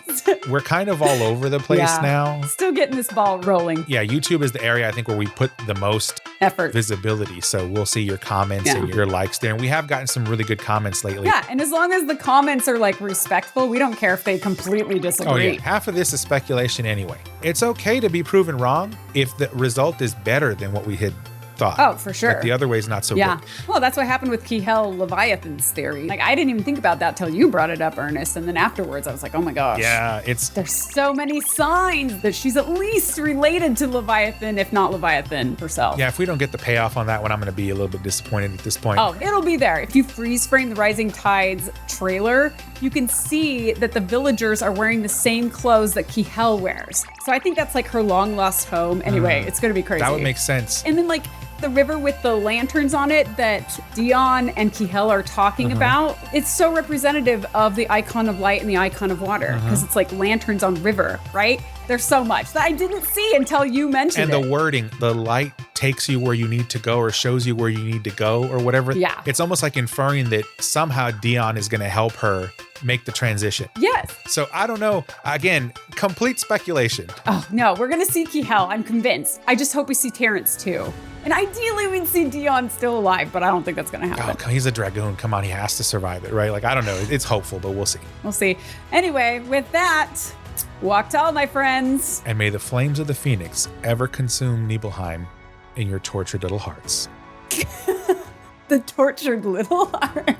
We're kind of all over the place now. Still getting this ball rolling. Yeah, YouTube is the area I think where we put the most effort, visibility. So we'll see your comments and your likes there. And we have gotten some really good comments lately. Yeah, and as long as the comments are like respectful, we don't care if they completely disagree. Oh yeah, half of this is speculation anyway. It's okay to be proven wrong if the result is better than what we had thought. Oh, for sure. But the other way is not so good. Well, that's what happened with Kihel Leviathan's theory. Like, I didn't even think about that till you brought it up, Ernest. And then afterwards, I was like, oh my gosh. Yeah, there's so many signs that she's at least related to Leviathan, if not Leviathan herself. Yeah, if we don't get the payoff on that one, I'm going to be a little bit disappointed at this point. Oh, it'll be there. If you freeze frame the Rising Tides trailer, you can see that the villagers are wearing the same clothes that Kihel wears. So I think that's like her long lost home. Anyway, it's going to be crazy. That would make sense. And then like, the river with the lanterns on it that Dion and Kihel are talking about. It's so representative of the icon of light and the icon of water because it's like lanterns on river, right? There's so much that I didn't see until you mentioned it. And the wording, the light takes you where you need to go or shows you where you need to go or whatever. Yeah. It's almost like inferring that somehow Dion is going to help her make the transition. Yes. So I don't know. Again, complete speculation. Oh, no, we're going to see Kihel. I'm convinced. I just hope we see Terrence too. And ideally we'd see Dion still alive, but I don't think that's going to happen. Oh, he's a dragoon. Come on, he has to survive it, right? Like, I don't know. It's hopeful, but we'll see. We'll see. Anyway, with that, walk tall, my friends. And may the flames of the Phoenix ever consume Nibelheim in your tortured little hearts. The tortured little heart.